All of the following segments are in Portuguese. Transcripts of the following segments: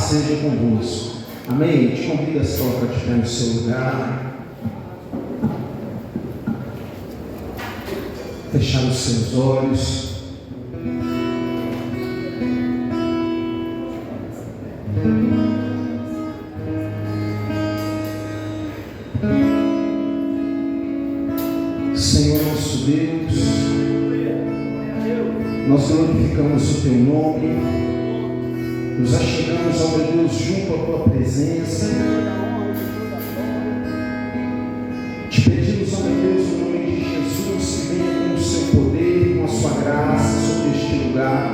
seja convosco. Amém? Te convido a se colocar de pé no seu lugar. Fechar os seus olhos. Senhor nosso Deus, nós glorificamos o Teu nome, nos achegamos, ó meu Deus, junto à Tua presença. Te pedimos, ó meu Deus, no nome de Jesus, que venha com o Seu poder, com a Sua graça sobre este lugar.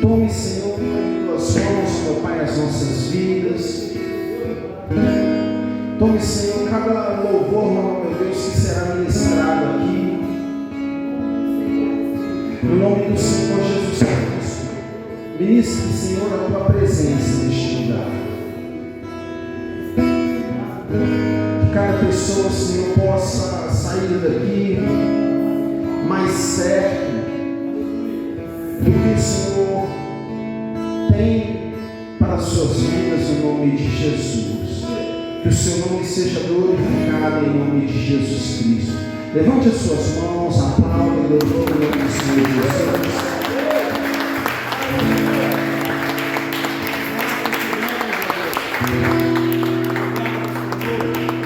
Tome, Senhor, em Tuas mãos, meu Pai, as nossas vidas. Tome, Senhor, cada louvor, meu Deus, que será ministrado aqui. No nome do Senhor Jesus Cristo. Ministre, Senhor, a Tua presença neste lugar. Que cada pessoa, Senhor, possa sair daqui mais certo do que o Senhor tem para as suas vidas, no nome de Jesus. Que o seu nome seja glorificado em nome de Jesus Cristo. Levante as suas mãos, aplauda e louvore o nome do Senhor Jesus.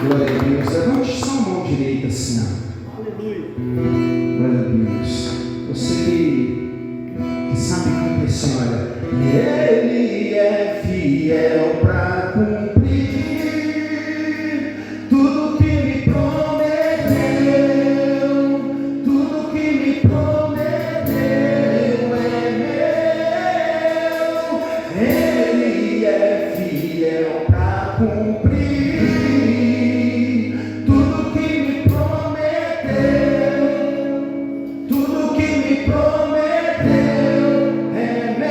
Glória a Deus. Levante só a mão direita assim. Glória a Deus. Você que sabe cantar assim, olha. Ele é fiel para cumprir tudo que me prometeu, tudo que me prometeu é meu. Ele é fiel para cumprir tudo que me prometeu, tudo que me prometeu é meu.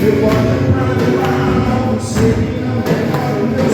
Eu olho para o lado, sei que não demora o meu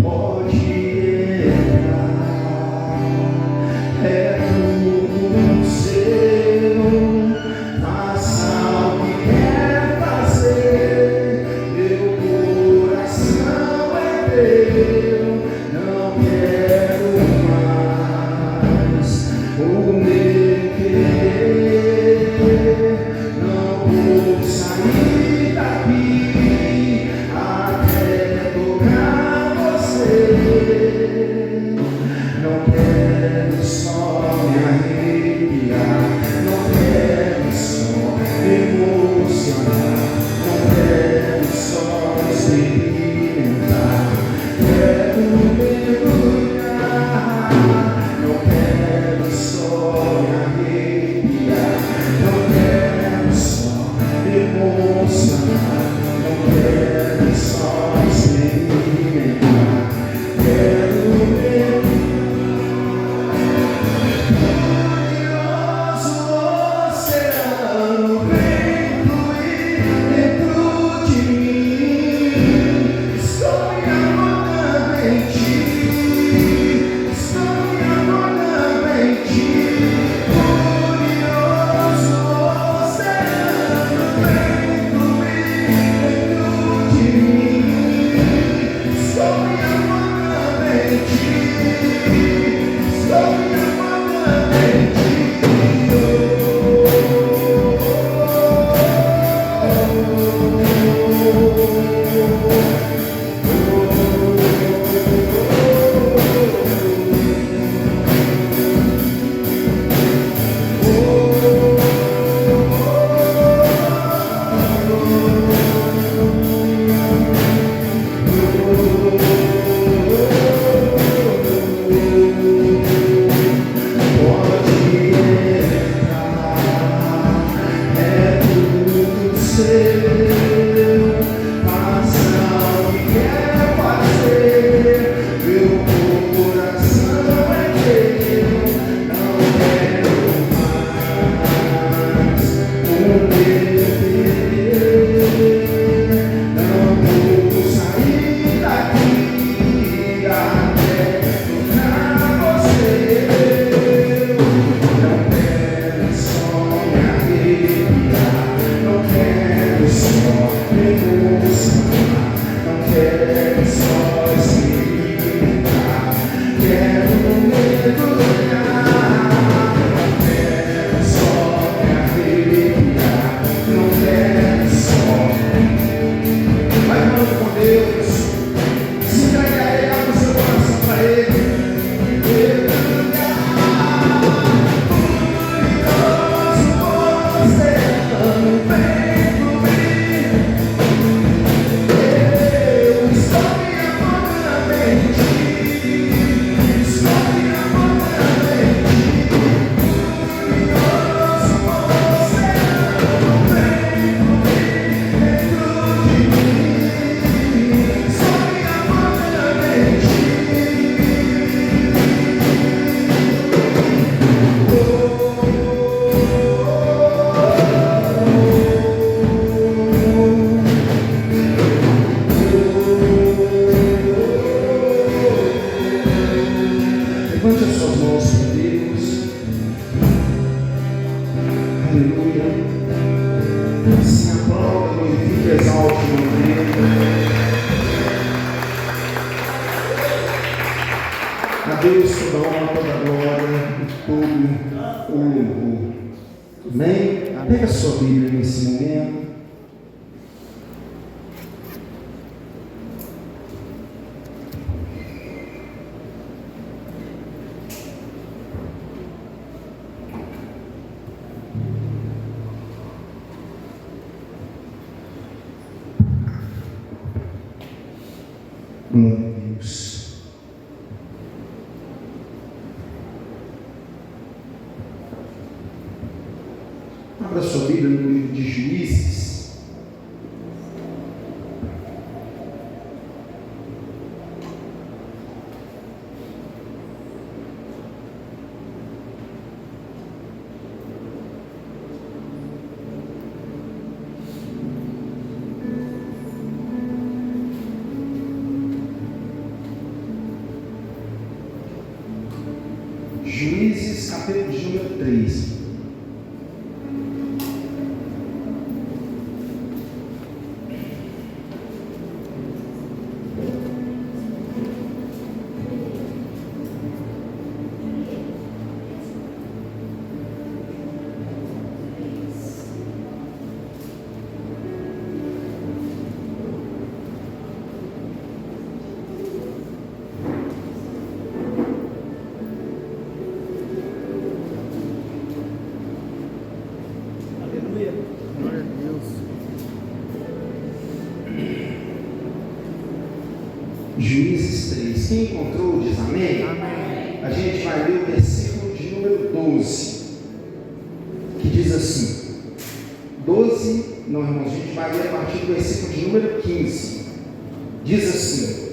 Pode Abra sua Bíblia no livro de Juízes. Juízes, capítulo de número 3. Juízes 3. Quem encontrou diz amém? Amém. A gente vai ler o versículo de número 12, que diz assim, 12, não irmãos, a gente vai ler a partir do versículo de número 15, diz assim: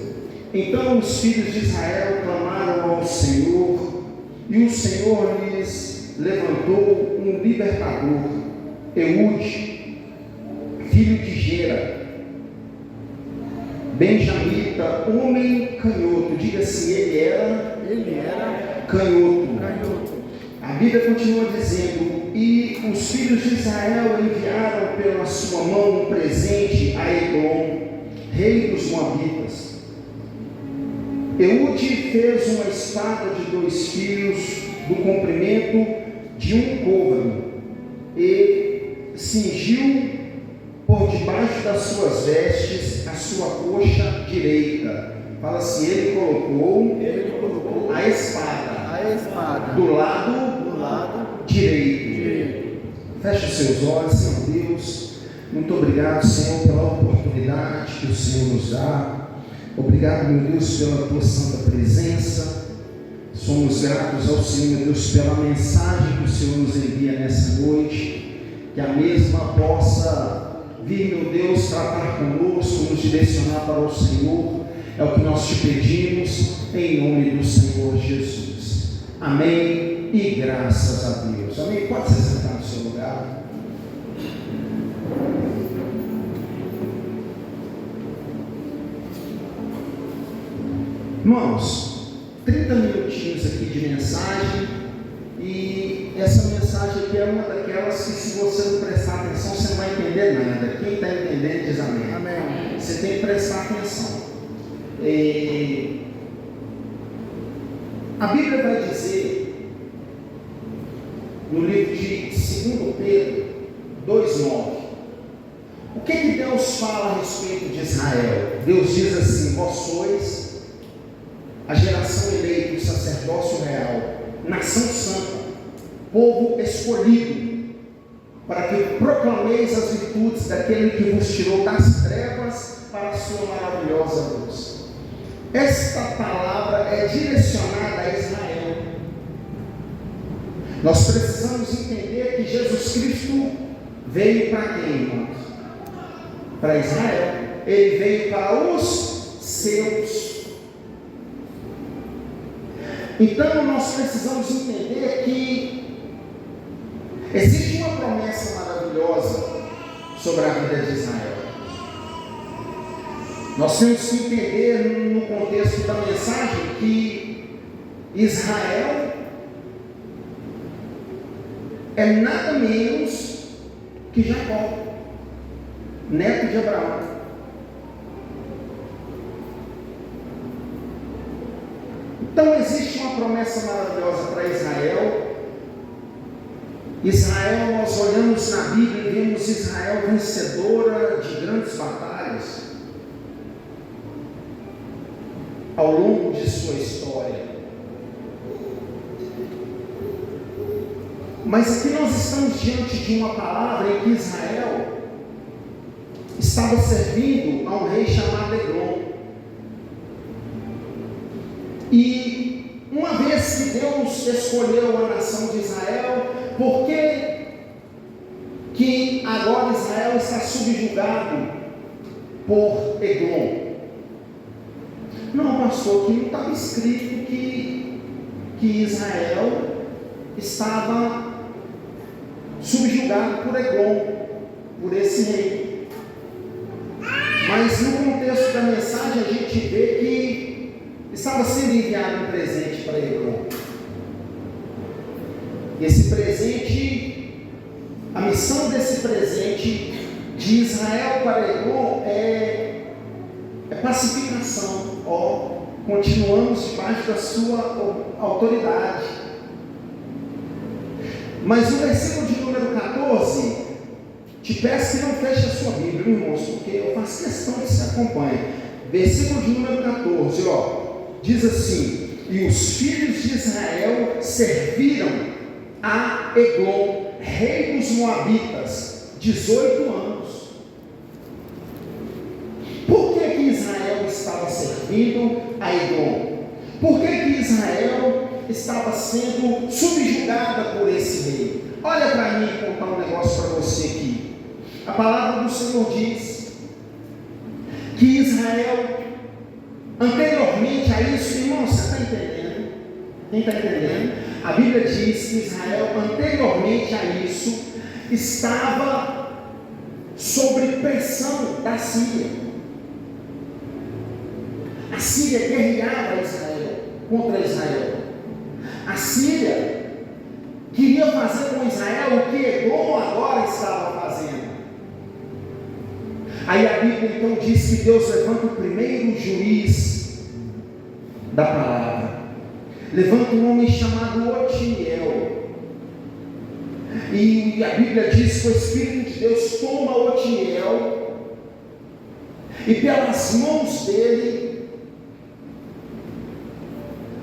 então os filhos de Israel clamaram ao Senhor, e o Senhor lhes levantou um libertador, Eude, filho de Gera, benjamita, homem canhoto. Diga-se, ele era canhoto. A Bíblia continua dizendo: e os filhos de Israel enviaram pela sua mão um presente a Eglon, rei dos Moabitas. Eude fez uma espada de 2 fios do comprimento de um côvado e cingiu por debaixo das suas vestes a sua coxa direita. Fala assim: ele colocou a espada do lado direito. Feche os seus olhos. Senhor Deus, muito obrigado, Senhor, pela oportunidade que o Senhor nos dá. Obrigado, meu Deus, pela tua santa presença. Somos gratos ao Senhor, meu Deus, pela mensagem que o Senhor nos envia nessa noite, que a mesma possa vir, meu Deus, tratar conosco, nos direcionar para o Senhor. É o que nós te pedimos, em nome do Senhor Jesus. Amém e graças a Deus. Amém. Pode se sentar no seu lugar. Irmãos, 30 minutinhos aqui de mensagem, e essa mensagem aqui é uma daquelas que, se você não prestar atenção, você não vai entender nada. Quem está entendendo diz amém. Amém. Você tem que prestar atenção. A Bíblia vai dizer, no livro de 2 Pedro 2,9, o que Deus fala a respeito de Israel? Deus diz assim: vós sois a geração eleita, o sacerdócio real, nação santa, povo escolhido, para que proclameis as virtudes daquele que vos tirou das trevas para a sua maravilhosa luz. Esta palavra é direcionada a Israel. Nós precisamos entender que Jesus Cristo veio para quem, irmãos? Para Israel. Ele veio para os seus. Então nós precisamos entender que existe uma promessa maravilhosa sobre a vida de Israel. Nós temos que entender, no contexto da mensagem, que Israel é nada menos que Jacó, neto de Abraão. Então existe uma promessa maravilhosa para Israel. Israel, nós olhamos na Bíblia e vemos Israel vencedora de grandes batalhas ao longo de sua história. Mas aqui nós estamos diante de uma palavra em que Israel estava servindo a um rei chamado Eglon. E uma vez que Deus escolheu a nação de Israel, por que agora Israel está subjugado por Eglon? Não, pastor, aqui não estava escrito que Israel estava subjugado por Eglon, por esse rei. Mas no contexto da mensagem a gente vê que estava sendo enviado um presente para Eglon. Esse presente, a missão desse presente de Israel para Eglon é pacificação. Continuamos debaixo da sua autoridade. Mas o versículo de número 14, te peço que não feche a sua Bíblia, irmãos, porque eu faço questão que se acompanhe. Versículo de número 14, diz assim: e os filhos de Israel serviram a Eglon, rei dos Moabitas, 18 anos. Por que Israel estava servindo vindo a Edom. Por que que Israel estava sendo subjugada por esse rei? Olha para mim e contar um negócio para você aqui. A palavra do Senhor diz que Israel, anteriormente a isso, irmão, você está entendendo? Quem está entendendo? A Bíblia diz que Israel, anteriormente a isso, estava sob pressão da Síria. A Síria guerreava contra Israel. A Síria queria fazer com Israel o que Edom agora estava fazendo. Aí a Bíblia então diz que Deus levanta o primeiro juiz da palavra. Levanta um homem chamado Otiniel. E a Bíblia diz que o Espírito de Deus toma Otiniel e pelas mãos dele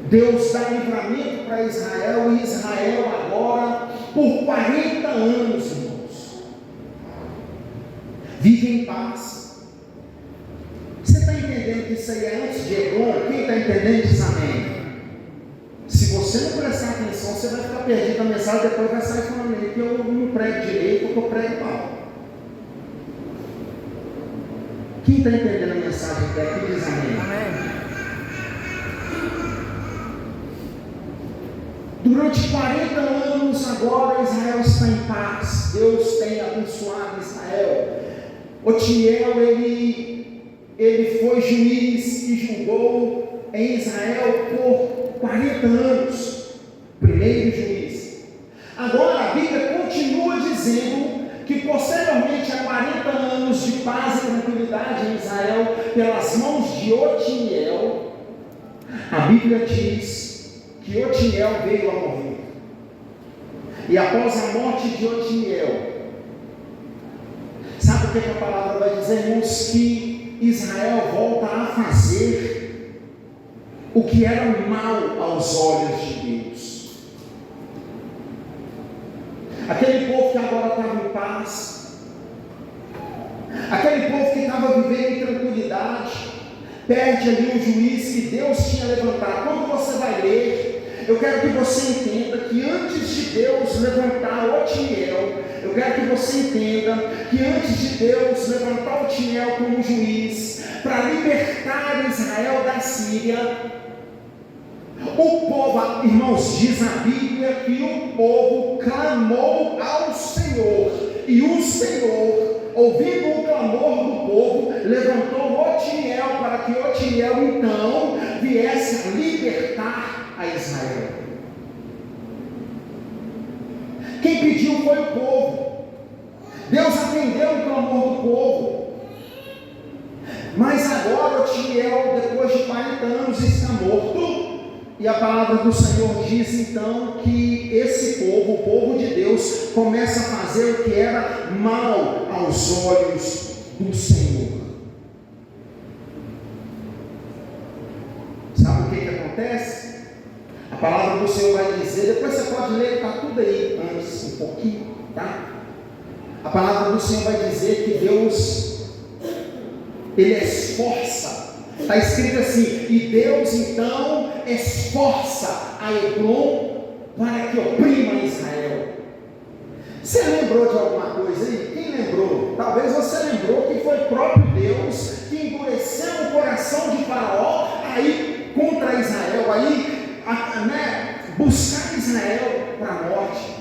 Deus dá livramento para Israel, e Israel agora, por 40 anos, irmãos, vive em paz. Você está entendendo que isso aí é antes de Edom? Quem está entendendo diz amém. Se você não prestar atenção, você vai ficar perdido na mensagem, depois vai sair falando aí que eu não prego direito ou que eu prego mal. Quem está entendendo a mensagem até aqui diz amém. Amém. Durante 40 anos agora Israel está em paz. Deus tem abençoado Israel. Otiniel ele foi juiz e julgou em Israel por 40 anos. Primeiro juiz. Agora a Bíblia continua dizendo que posteriormente a 40 anos de paz e tranquilidade em Israel pelas mãos de Otiniel, a Bíblia diz que Otiniel veio a morrer. E após a morte de Otiniel, sabe o que a palavra vai dizer, irmãos? Que Israel volta a fazer o que era mal aos olhos de Deus. Aquele povo que agora estava em paz, aquele povo que estava vivendo em tranquilidade, perde ali o juiz que Deus tinha levantado. Quando você vai ler, eu quero que você entenda que antes de Deus levantar Otiniel, eu quero que você entenda que antes de Deus levantar Otiniel como juiz, para libertar Israel da Síria, o povo, irmãos, diz a Bíblia que o povo clamou ao Senhor, e o Senhor, ouvindo o clamor do povo, levantou Otiniel para que Otiniel então viesse a libertar a Israel. Quem pediu foi o povo. Deus atendeu o clamor do povo. Mas agora Otiniel, depois de 40 anos, está morto. E a palavra do Senhor diz então que esse povo, o povo de Deus, começa a fazer o que era mal aos olhos do Senhor. Sabe o que acontece? A palavra do Senhor vai dizer, depois você pode ler, está tudo aí antes, um pouquinho, tá? A palavra do Senhor vai dizer que Deus, Ele esforça. Está escrito assim, e Deus então esforça a Edom para que oprima Israel. Você lembrou de alguma coisa aí? Quem lembrou? Talvez você lembrou que foi o próprio Deus que endureceu o coração de Faraó aí contra Israel, aí buscar Israel para a morte.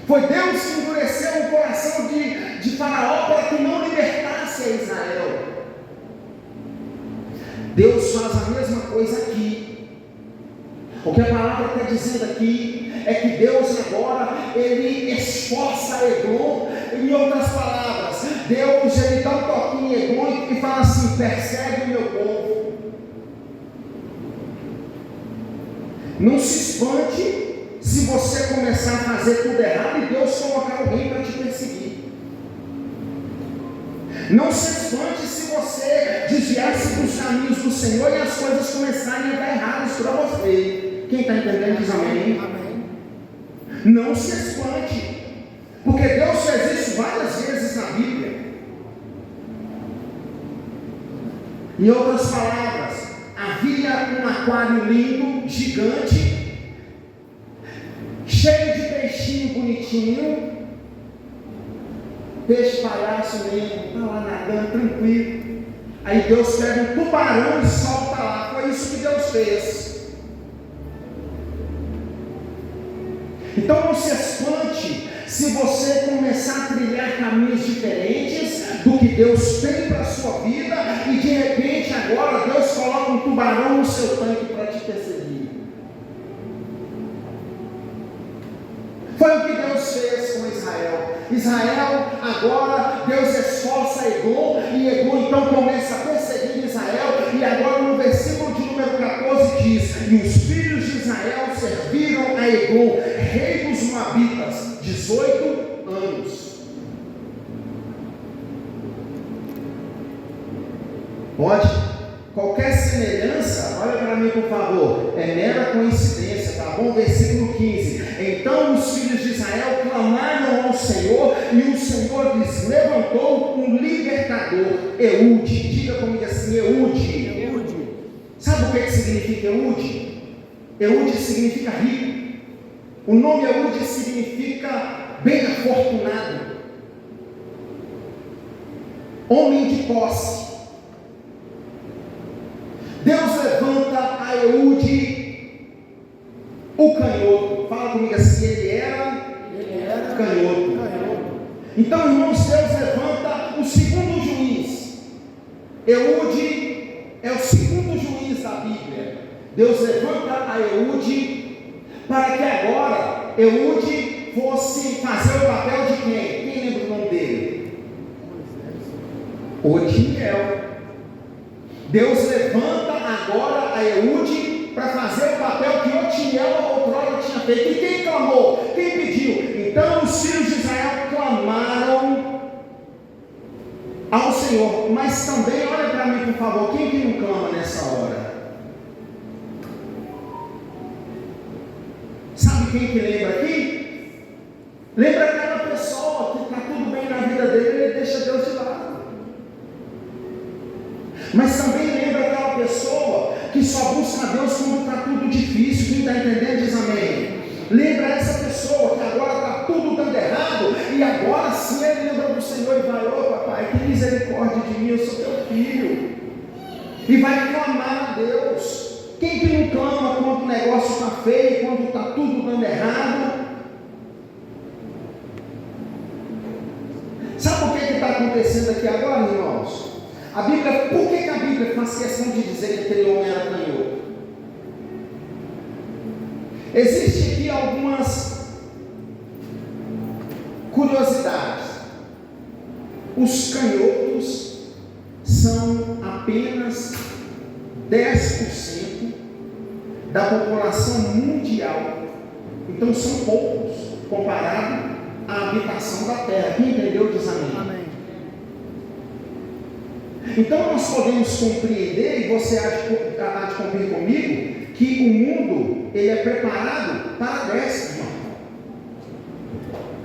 Foi Deus que endureceu o coração de Faraó para que não libertasse a Israel. Deus faz a mesma coisa aqui. O que a palavra está dizendo aqui é que Deus agora, Ele esforça Edom. Em outras palavras, Deus, Ele dá um toquinho em Edom e fala assim: persegue o meu povo. Não se espante se você começar a fazer tudo errado e Deus colocar alguém para te perseguir. Não se espante se você desviar-se dos caminhos do Senhor e as coisas começarem a dar erradas para você. Quem está entendendo diz amém? Amém. Não se espante, porque Deus fez isso várias vezes na Bíblia. Em outras palavras, havia um aquário lindo, gigante, cheio de peixinho bonitinho, peixe palhaço mesmo, está lá nadando tranquilo. Aí Deus pega um tubarão e solta lá. Foi isso que Deus fez. Então não se espante se você começar a trilhar caminhos diferentes do que Deus tem para a sua vida e de repente agora Deus coloca um tubarão no seu tanque para te perseguir. Foi o que Deus fez com Israel. Israel, agora Deus esforça Eglon, e Eglon então começa a perseguir Israel, e agora no versículo de número 14 diz: e os filhos de Israel serviram a Eglon, rei dos Moabitas, 18 anos. Pode? Qualquer semelhança, olha para mim por favor, é mera coincidência, tá bom? Versículo 15: então os filhos de Israel clamaram ao Senhor, e o Senhor lhes levantou um libertador, Eude. Diga comigo assim: Eude. Eude. Sabe o que significa Eude? Eude significa rico. O nome Eude significa bem afortunado, homem de posse. Deus levanta a Eude, o canhoto. Fala comigo assim: ele era canhoto. Então, irmãos, Deus levanta o segundo juiz. Eude é o segundo juiz da Bíblia. Deus levanta a Eude para que agora Eude fosse fazer o papel de quem? Quem lembra o nome dele? Otiniel. Deus levanta agora a Eude para fazer o papel que Otiniel outrora tinha feito. E quem clamou? Quem pediu? Então os filhos de Israel clamaram ao Senhor. Mas também, olha para mim por favor, quem que não clama nessa hora? Sabe quem que lembra aqui? Lembra aquela pessoa que está tudo bem na vida dele e ele deixa Deus de lado. Mas também lembra aquela pessoa que só busca a Deus quando está tudo difícil. Quem está entendendo diz amém. Lembra essa pessoa que agora está tudo dando errado, e agora sim ele lembra do Senhor e vai: ô papai, tem misericórdia de mim, eu sou teu filho. E vai clamar a Deus. Quem que não clama quando o negócio está feio, quando está tudo dando errado? Sabe o que está acontecendo aqui agora, irmãos? A Bíblia, por que a Bíblia faz questão de dizer que aquele homem era canhoto? Existem aqui algumas curiosidades. Os canhotos são apenas 10% da população mundial. Então são poucos comparado à habitação da terra. Quem entendeu diz amém. Amém. Então nós podemos compreender, e você há de compreender comigo, que o mundo ele é preparado para a destra, irmão.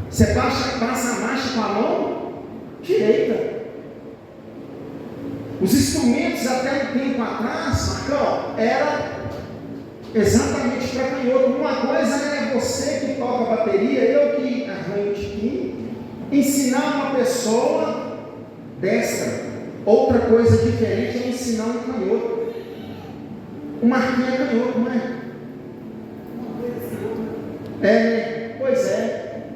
Você passa a marcha com a mão direita. Os instrumentos até um tempo atrás, Marcão, era exatamente para canhoto. Uma coisa é você que toca a bateria, eu que arranho o tiquinho, ensinar uma pessoa destra. Outra coisa diferente é ensinar um canhoto. O Marquinhos é canhoto, não é? Pois é.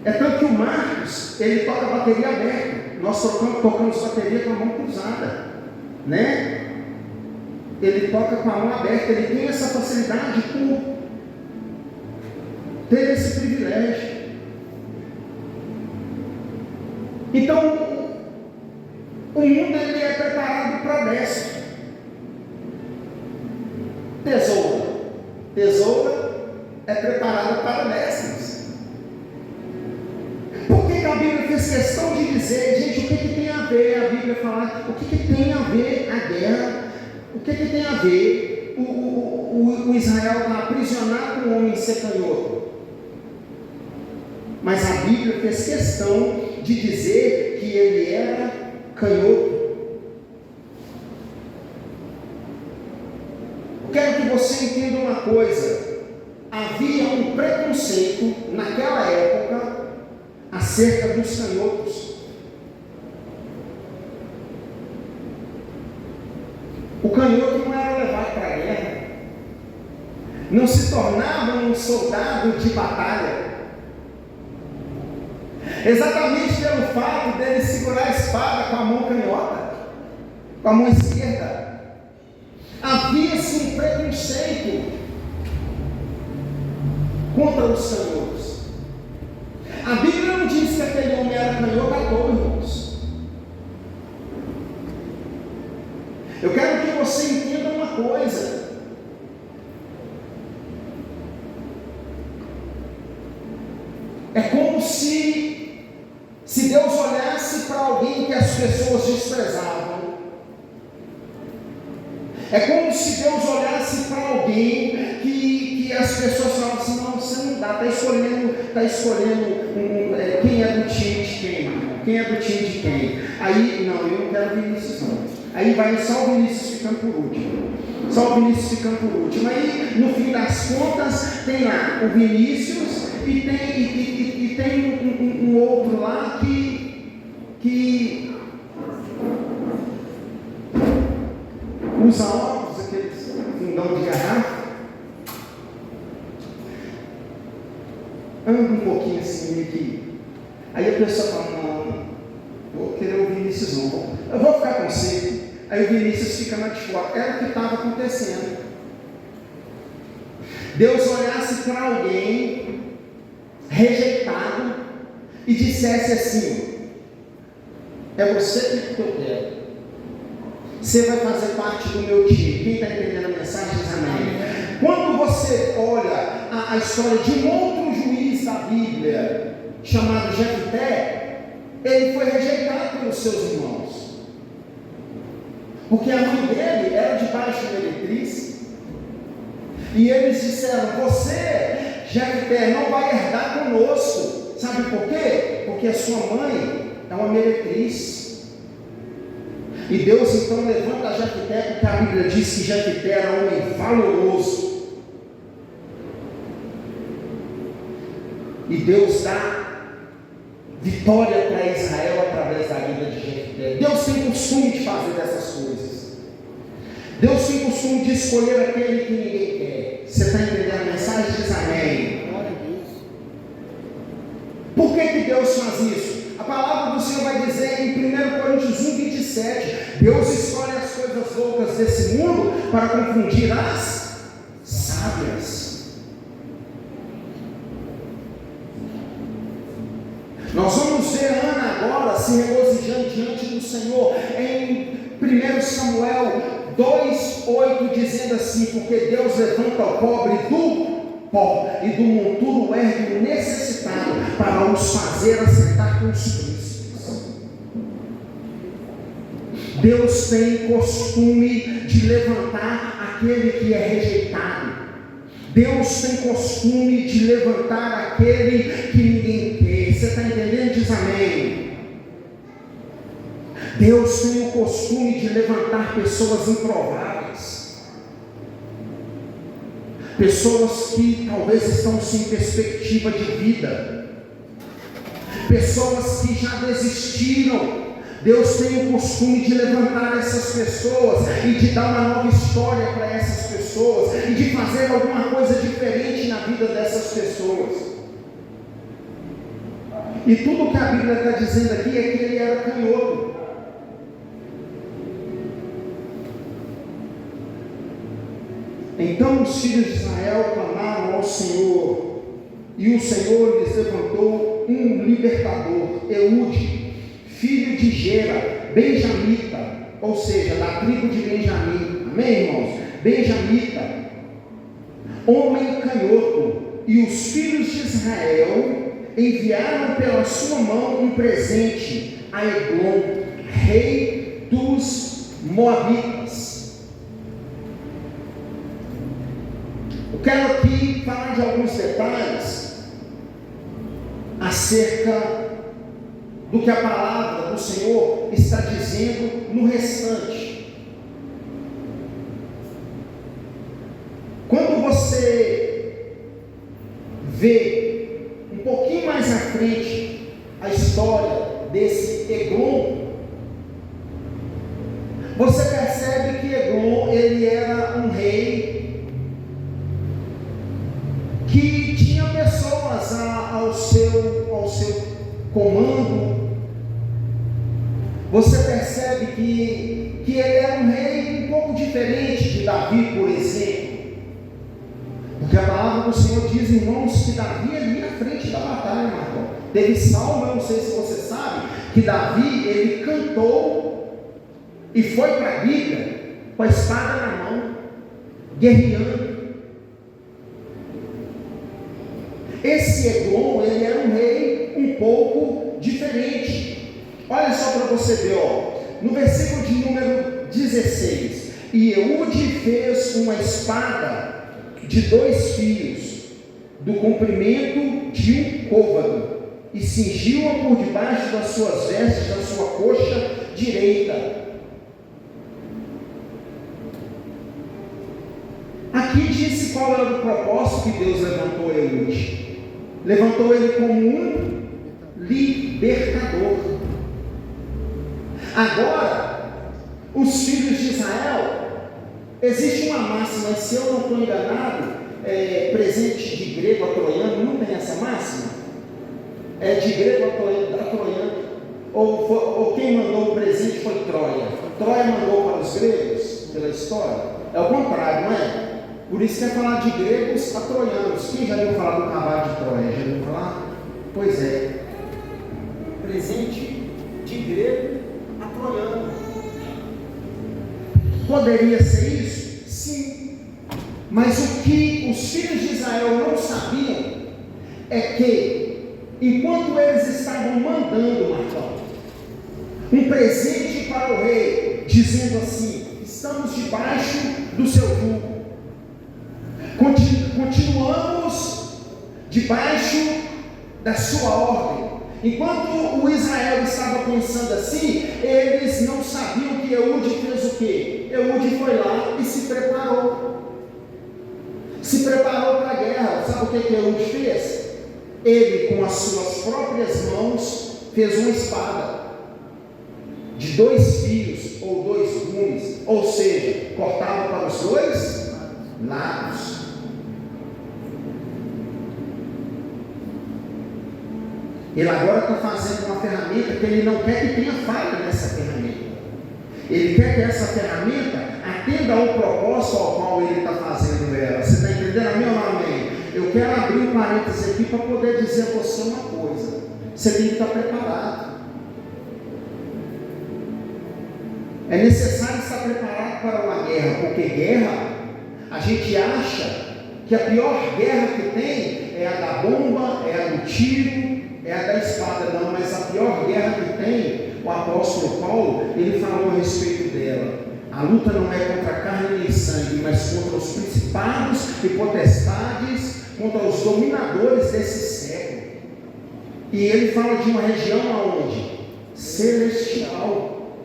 É tanto que o Marcos, ele toca a bateria aberta. Nós tocamos bateria com a mão cruzada, né? Ele toca com a mão aberta. Ele tem essa facilidade por ter esse privilégio. Então, o mundo ele é preparado para destro. Tesoura é preparada para destros. Por que a Bíblia fez questão de dizer, gente, o que tem a ver a Bíblia falar? O que tem a ver a guerra? O que tem a ver o Israel estar aprisionado com o homem ser canhoto? Mas a Bíblia fez questão de dizer que ele era canhoto. você entenda uma coisa: havia um preconceito naquela época acerca dos canhotos. O canhoto não era levado para a guerra, não se tornava um soldado de batalha, exatamente pelo fato dele segurar a espada com a mão canhota, com a mão esquerda. Havia-se um preconceito contra os canhotos. A Bíblia não diz que aquele homem era canhoto à toa, irmãos. Eu quero que você entenda uma coisa: é como se Deus olhasse para alguém que as pessoas desprezavam. É como se Deus olhasse para alguém que as pessoas falavam assim: não, você não dá, está escolhendo quem é do time de quem, irmão? Quem é do time de quem? Aí, não, eu não quero Vinícius não. Aí vai só o Vinícius ficando por último. Só o Vinícius ficando por último. Aí, no fim das contas, tem lá o Vinícius e tem um outro lá que usa óculos, aqueles fundão de garrafa, anda um pouquinho assim, meio que. Aí a pessoa fala: não, vou querer o Vinícius não, eu vou ficar com você. Aí o Vinícius fica na de fora. Era o que estava acontecendo. Deus olhasse para alguém rejeitado e dissesse assim: é você que eu quero, você vai fazer parte do meu time. Quem está entendendo a mensagem diz amém. Quando você olha a história de um outro juiz da Bíblia, chamado Jefté, ele foi rejeitado pelos seus irmãos, porque a mãe dele era de baixa meretriz, e eles disseram: você, Jefté, não vai herdar conosco. Sabe por quê? Porque a sua mãe é uma meretriz. E Deus então levanta Jefté, porque a Bíblia diz que Jefté era um homem valoroso. E Deus dá vitória para Israel através da vida de Jefté. Deus tem costume de fazer dessas coisas. Deus tem costume de escolher aquele que ninguém quer. Você está entendendo a mensagem? Diz amém. Por que Deus faz isso? A palavra do Senhor vai dizer em 1 Coríntios 1:27, Deus escolhe as coisas loucas desse mundo para confundir as sábias. Nós vamos ver Ana agora se regozijando diante do Senhor em 1 Samuel 2:8, dizendo assim: porque Deus levanta o pobre do pó e do monturo ergue o necessitado para os fazer assentar com os príncipes. Deus tem costume de levantar aquele que é rejeitado. Deus tem costume de levantar aquele que ninguém quer. Você está entendendo? Diz amém. Deus tem o costume de levantar pessoas improváveis, pessoas que talvez estão sem perspectiva de vida, pessoas que já desistiram. Deus tem o costume de levantar essas pessoas e de dar uma nova história para essas pessoas e de fazer alguma coisa diferente na vida dessas pessoas. E tudo que a Bíblia está dizendo aqui é que ele era canhoto. Então os filhos de Israel clamaram ao Senhor, e o Senhor lhes levantou um libertador, Eude, filho de Gera, benjamita, ou seja, da tribo de Benjamim. Amém, irmãos? Benjamita, homem canhoto. E os filhos de Israel enviaram pela sua mão um presente a Eglon, rei dos Moabitas. Eu quero aqui falar de alguns detalhes acerca do que a palavra do Senhor está dizendo no restante. vê um pouquinho mais à frente a história desse Eglon, você percebe que Eglon, ele era um rei que tinha pessoas ao seu comando. Você percebe que ele era um rei um pouco diferente de Davi, por exemplo. Porque a palavra do Senhor diz, irmãos, que Davi ali na frente da batalha, Marcão. Teve salmo, eu não sei se você sabe, que Davi, ele cantou e foi para a briga com a espada na mão, guerreando. Esse Eglon, ele era um rei um pouco diferente. Olha só para você ver, no versículo de número 16: e Eude fez uma espada de 2 fios, do comprimento de um côvado, e cingiu-a por debaixo das suas vestes, da sua coxa direita. Aqui disse qual era o propósito que Deus levantou Eude. Levantou ele como um libertador. Agora, os filhos de Israel, existe uma máxima, se eu não estou enganado, presente de grego a troiano, não tem essa máxima? De grego a troiano, ou quem mandou o presente foi Troia. Troia mandou para os gregos, pela história. É o contrário, não é? Por isso que é falar de gregos a troianos. Quem já ouviu falar do cavalo de Troia? Já ouviu falar? Pois é. Presente de grego a troiano. Poderia ser isso? Sim. Mas o que os filhos de Israel não sabiam é que, enquanto eles estavam mandando, Marcão, um presente para o rei, dizendo assim: estamos debaixo do seu jugo, continuamos debaixo da sua ordem. Enquanto o Israel estava pensando assim, eles não sabiam que Eude fez o quê? Eude foi lá e se preparou. Se preparou para a guerra. Sabe o que Eude fez? Ele, com as suas próprias mãos, fez uma espada de 2 fios ou 2 gumes, ou seja, cortava para os 2 lados. Ele agora está fazendo uma ferramenta que ele não quer que tenha falha nessa ferramenta. Ele quer que essa ferramenta atenda ao propósito ao qual ele está fazendo ela. Você está entendendo? Amém ou não amém? Eu quero abrir um parênteses aqui para poder dizer a você uma coisa. Você tem que estar preparado. É necessário estar preparado para uma guerra, porque guerra, a gente acha que a pior guerra que tem é a da bomba, é a do tiro, é a da espada. Não, mas a pior guerra que tem, o apóstolo Paulo, ele falou a respeito dela. A luta não é contra a carne nem sangue, mas contra os principados e potestades, contra os dominadores desse século. E ele fala de uma região aonde? Celestial.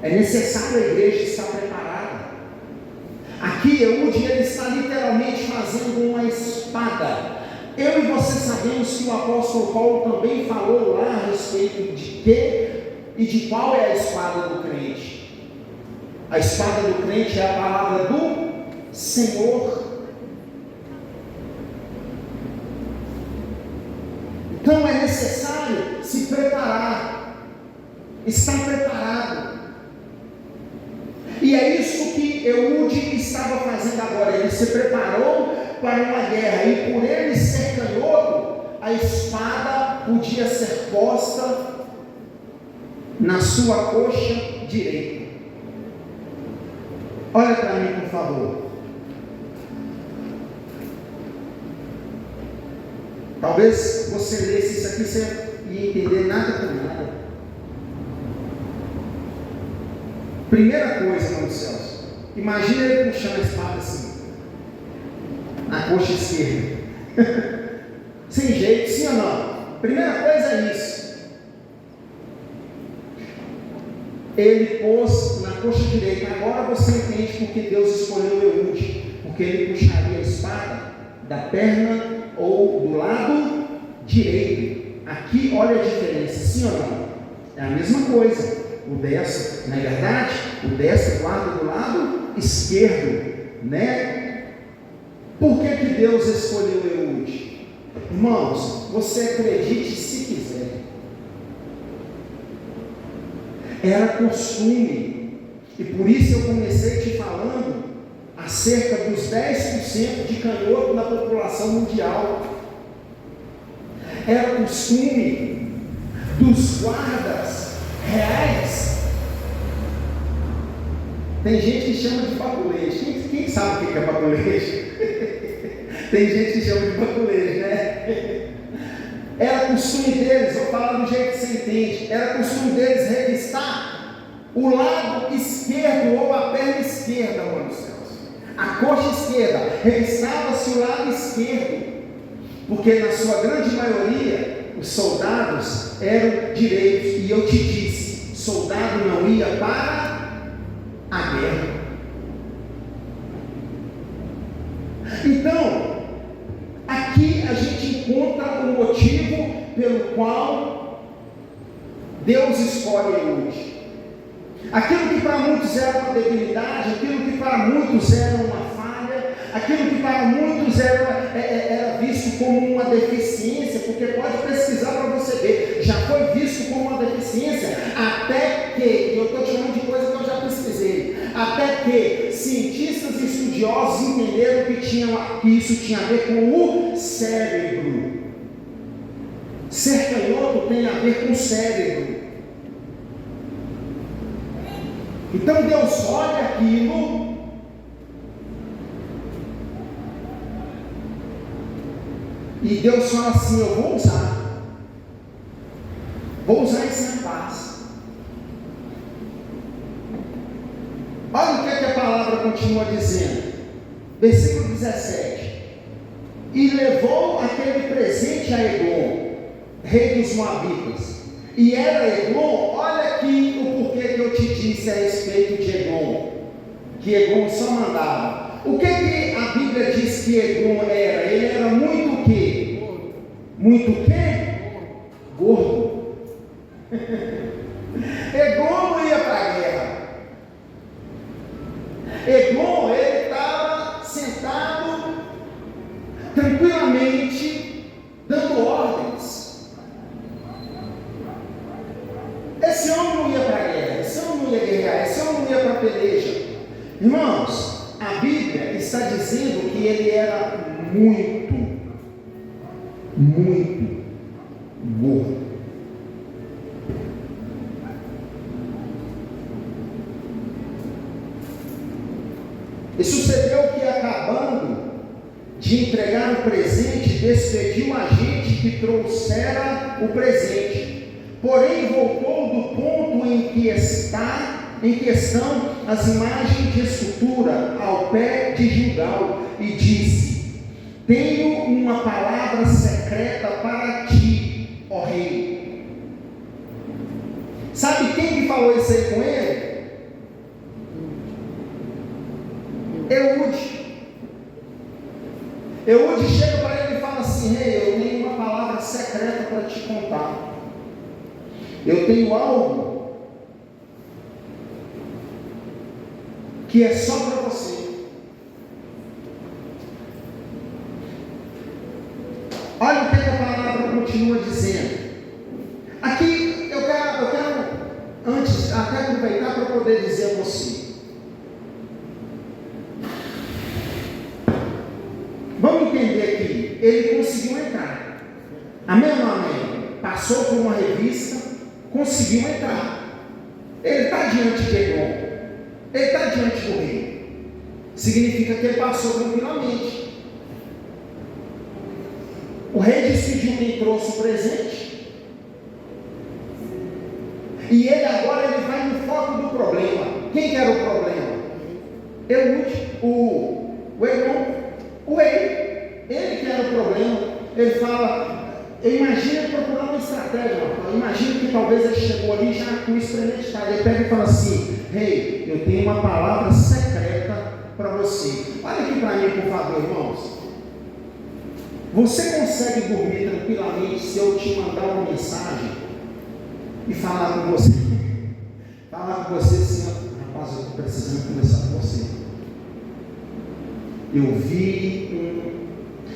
É necessário a igreja estar preparada. Aqui Eude, ele está literalmente fazendo uma espada. Eu e você sabemos que o apóstolo Paulo também falou lá a respeito de que e de qual é a espada do crente. A espada do crente é a palavra do Senhor. Então é necessário se preparar, estar preparado. E é isso que Eude estava fazendo agora. Ele se preparou para uma guerra, e por ele ser canhoto, a espada podia ser posta na sua coxa direita. Olha para mim, por favor. Talvez você lesse isso aqui sem entender nada com nada. Primeira coisa, irmão dos céus, imagina ele puxando a espada assim, na coxa esquerda. Sem jeito, sim ou não? Primeira coisa é isso. Ele pôs na coxa direita. Agora você entende porque Deus escolheu Eude, porque ele puxaria a espada da perna ou do lado direito. Aqui, olha a diferença, sim ou não? É a mesma coisa. O destro, não é verdade? O destro guarda do lado esquerdo, né? Por que Deus escolheu Eude? Irmãos, você acredite se quiser. Era costume, e por isso eu comecei te falando acerca dos 10% de canhoto na população mundial. Era costume dos guardas reais. Tem gente que chama de baculejo. Quem sabe o que é baculejo? Tem gente que chama de baculejo, né? Era costume deles, vou falar do jeito que você entende, era costume deles revistar o lado esquerdo ou a perna esquerda, mano dos céus. A coxa esquerda, revistava-se o lado esquerdo, porque na sua grande maioria os soldados eram direitos, e eu te disse, soldado não ia para a guerra. Então, aqui a gente encontra o motivo pelo qual Deus escolhe Eude. Aquilo que para muitos era uma debilidade, aquilo que para muitos era uma falha, aquilo que para muitos era visto como uma deficiência, porque pode pesquisar para você ver, já foi visto como uma deficiência, até que, eu estou te falando de coisa que eu já pesquisei, até que cientistas e estudiosos entenderam que isso tinha a ver com o cérebro. Ser canhoto tem a ver com o cérebro. Então Deus olha aquilo e Deus fala assim: eu vou usar esse rapaz. Olha o que a palavra continua dizendo, versículo 17: e levou aquele presente a Eglon, rei dos Moabitas. E era Eglon, olha aqui o porquê que eu te disse a respeito de Eglon, que Eglon só mandava. O que a Bíblia diz que Eglon era? Ele era muito o quê? Muito o quê? Gordo. Eglon não ia para a guerra. Eglon, ele estava sentado tranquilamente, dando ordens. Esse homem não ia para a guerra, esse homem não ia guerrear, esse homem não ia para a peleja. Irmãos, a Bíblia está dizendo que ele era muito gordo. E sucedeu que, acabando de entregar o presente, despediu a gente que trouxera o presente. Porém, voltou do ponto em que estão as imagens de escultura ao pé de Gilgal e disse: tenho uma palavra secreta para ti, ó rei. Sabe quem que falou isso aí com ele? Eude chega para ele e fala assim: rei, eu tenho uma palavra secreta para te contar. Eu tenho algo que é só para você. Olha o que a palavra continua dizendo. Aqui eu quero antes até aproveitar para poder dizer a você. Vamos entender aqui. Ele conseguiu entrar. Amém ou não amém? Passou por uma revista, conseguiu entrar. Ele está diante de Eglon, ele está diante do rei. Significa que ele passou tranquilamente. O rei decidiu quem trouxe o presente, e ele agora vai no foco do problema. Quem que era o problema? O Eglon, o rei. Ele que era o problema. Ele fala. Eu imagino procurar uma estratégia, eu imagino que talvez ele chegou ali já com isso premeditado. Ele pega e fala assim: rei, eu tenho uma palavra secreta para você. Olha aqui para mim, por favor, irmãos. Você consegue dormir tranquilamente se eu te mandar uma mensagem e falar com você? Falar com você assim, rapaz, eu estou precisando conversar com você. Eu vi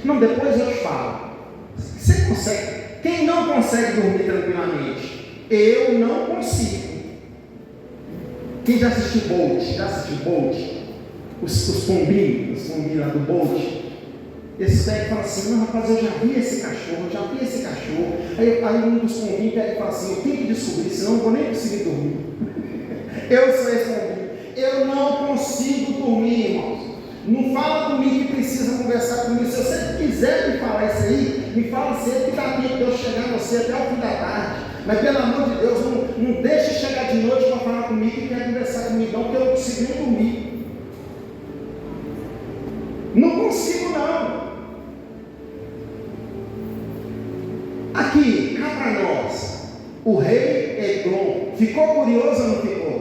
Não, depois eu te falo. Você consegue? Quem não consegue dormir tranquilamente? Eu não consigo. Quem já assistiu Bolt? Os pombinhos lá do Bolt. Esse pega e fala assim, não, rapaz, eu já vi esse cachorro. Aí um dos pombinhos pega e fala assim, eu tenho que descobrir, senão eu não vou nem conseguir dormir. Eu sou esse pombinho. Eu não consigo dormir, irmãos. Não fala comigo que precisa conversar comigo. Se você quiser me falar isso aí, me fala cedo que dá tempo de eu chegar a você até o fim da tarde. Mas pelo amor de Deus, não deixe chegar de noite para falar comigo e quer conversar comigo, não, porque eu não consigo nem dormir. Não consigo, não. Aqui, cá para nós, o rei Eglon ficou curioso ou não ficou?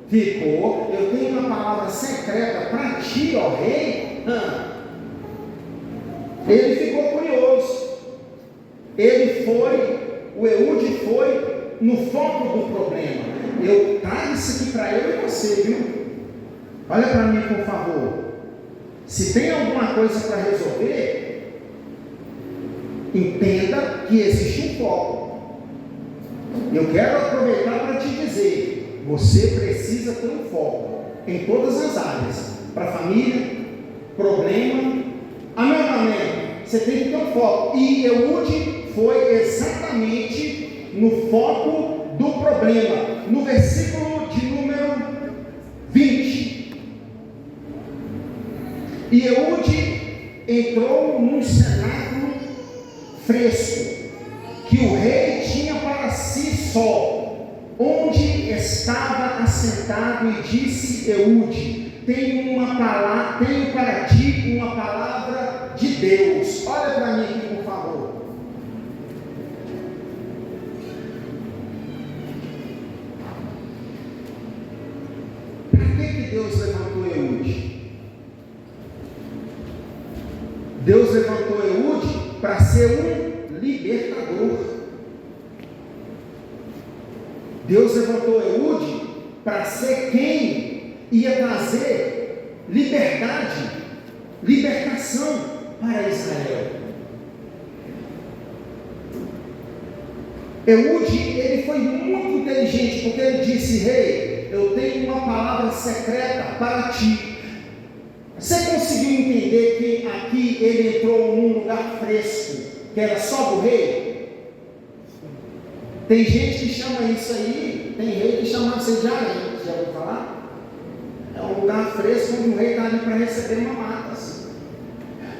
Ficou. Eu tenho uma palavra secreta para ti, ó rei. Ele ficou curioso. O Eude foi no foco do problema. Eu trago isso aqui para eu e você, viu? Olha para mim, por favor. Se tem alguma coisa para resolver, entenda que existe um foco. Eu quero aproveitar para te dizer, você precisa ter um foco em todas as áreas, para a família, problema, amém. Você tem que ter um foco. E Eude foi exatamente no foco do problema, no versículo de número 20. E Eude entrou num cenáculo fresco, que o rei tinha para si só, onde estava assentado, e disse Eude: tenho para ti uma palavra de Deus. Olha para mim aqui, por favor. Para que Deus levantou Eude? Deus levantou Eude para ser um libertador. Deus levantou Eude para ser quem ia trazer liberdade, libertação para Israel. Eude, ele foi muito inteligente, porque ele disse: rei, eu tenho uma palavra secreta para ti. Você conseguiu entender que aqui ele entrou num lugar fresco, que era só do rei? Tem gente que chama isso aí, tem rei que chama isso de harém, já ouviu falar? É um lugar fresco onde o rei está ali para receber uma mata, assim.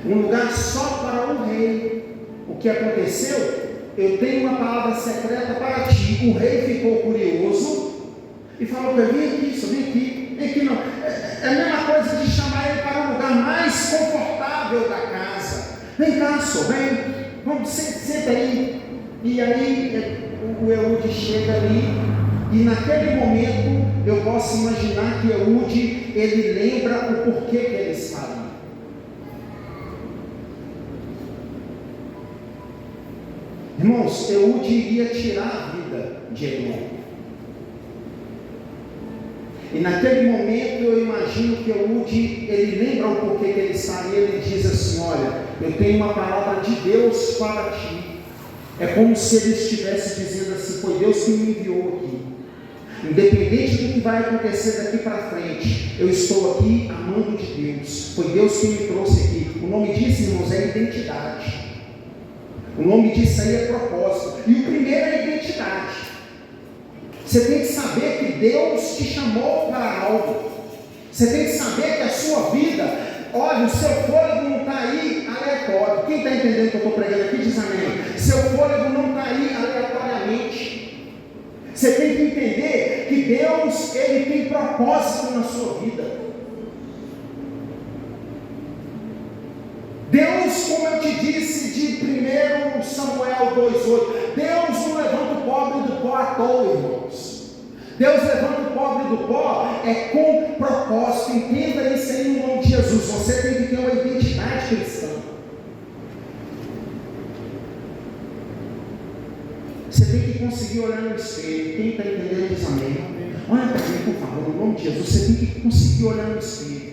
Um lugar só para o rei. O que aconteceu? Eu tenho uma palavra secreta para ti. O rei ficou curioso e falou para ele: vem aqui não. É a mesma coisa de chamar ele para um lugar mais confortável da casa. Vem cá, senhor, vem, vamos, senta aí. E aí o Eude chega ali, e naquele momento eu posso imaginar que Eude, ele lembra o porquê que ele está ali. Irmãos, Eude iria tirar a vida de Eglon. E naquele momento eu imagino que Eude, ele lembra o porquê que ele está ali. Ele diz assim: olha, eu tenho uma palavra de Deus para ti. É como se ele estivesse dizendo assim: foi Deus que me enviou aqui. Independente do que vai acontecer daqui para frente, eu estou aqui amando de Deus. Foi Deus que me trouxe aqui. O nome disso, irmãos, é identidade. O nome disso aí é propósito. E o primeiro é identidade. Você tem que saber que Deus te chamou para algo. Você tem que saber que a sua vida, olha, o seu fôlego não está aí aleatório. Quem está entendendo o que eu estou pregando aqui diz amém. Seu fôlego não está aí aleatoriamente. Você tem que entender que Deus, ele tem propósito na sua vida. Deus, como eu te disse de 1 Samuel 2,8, Deus não levanta o pobre do pó à toa, irmãos. Deus levanta o pobre do pó com propósito. Entenda isso aí no nome de Jesus. Você tem que ter uma identidade cristã. conseguir olhar no espelho. Quem está entendendo diz amém. Olha para mim, por favor, no nome de Jesus. Você tem que conseguir olhar no espelho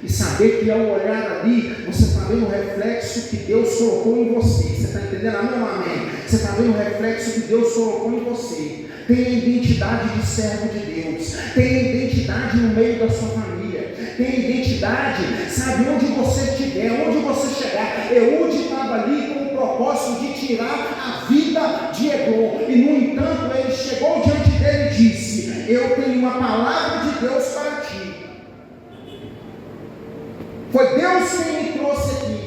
e saber que ao olhar ali, você está vendo o reflexo que Deus colocou em você. Você está entendendo? Amém ou amém? Você está vendo o reflexo que Deus colocou em você. Tem a identidade de servo de Deus. Tem a identidade no meio da sua família. Tem a identidade, sabe, onde você estiver, onde você chegar. Eude estava ali com o propósito de tirar a vida de Edom. E no entanto, ele chegou diante dele e disse: eu tenho uma palavra de Deus para ti. Foi Deus quem me trouxe aqui.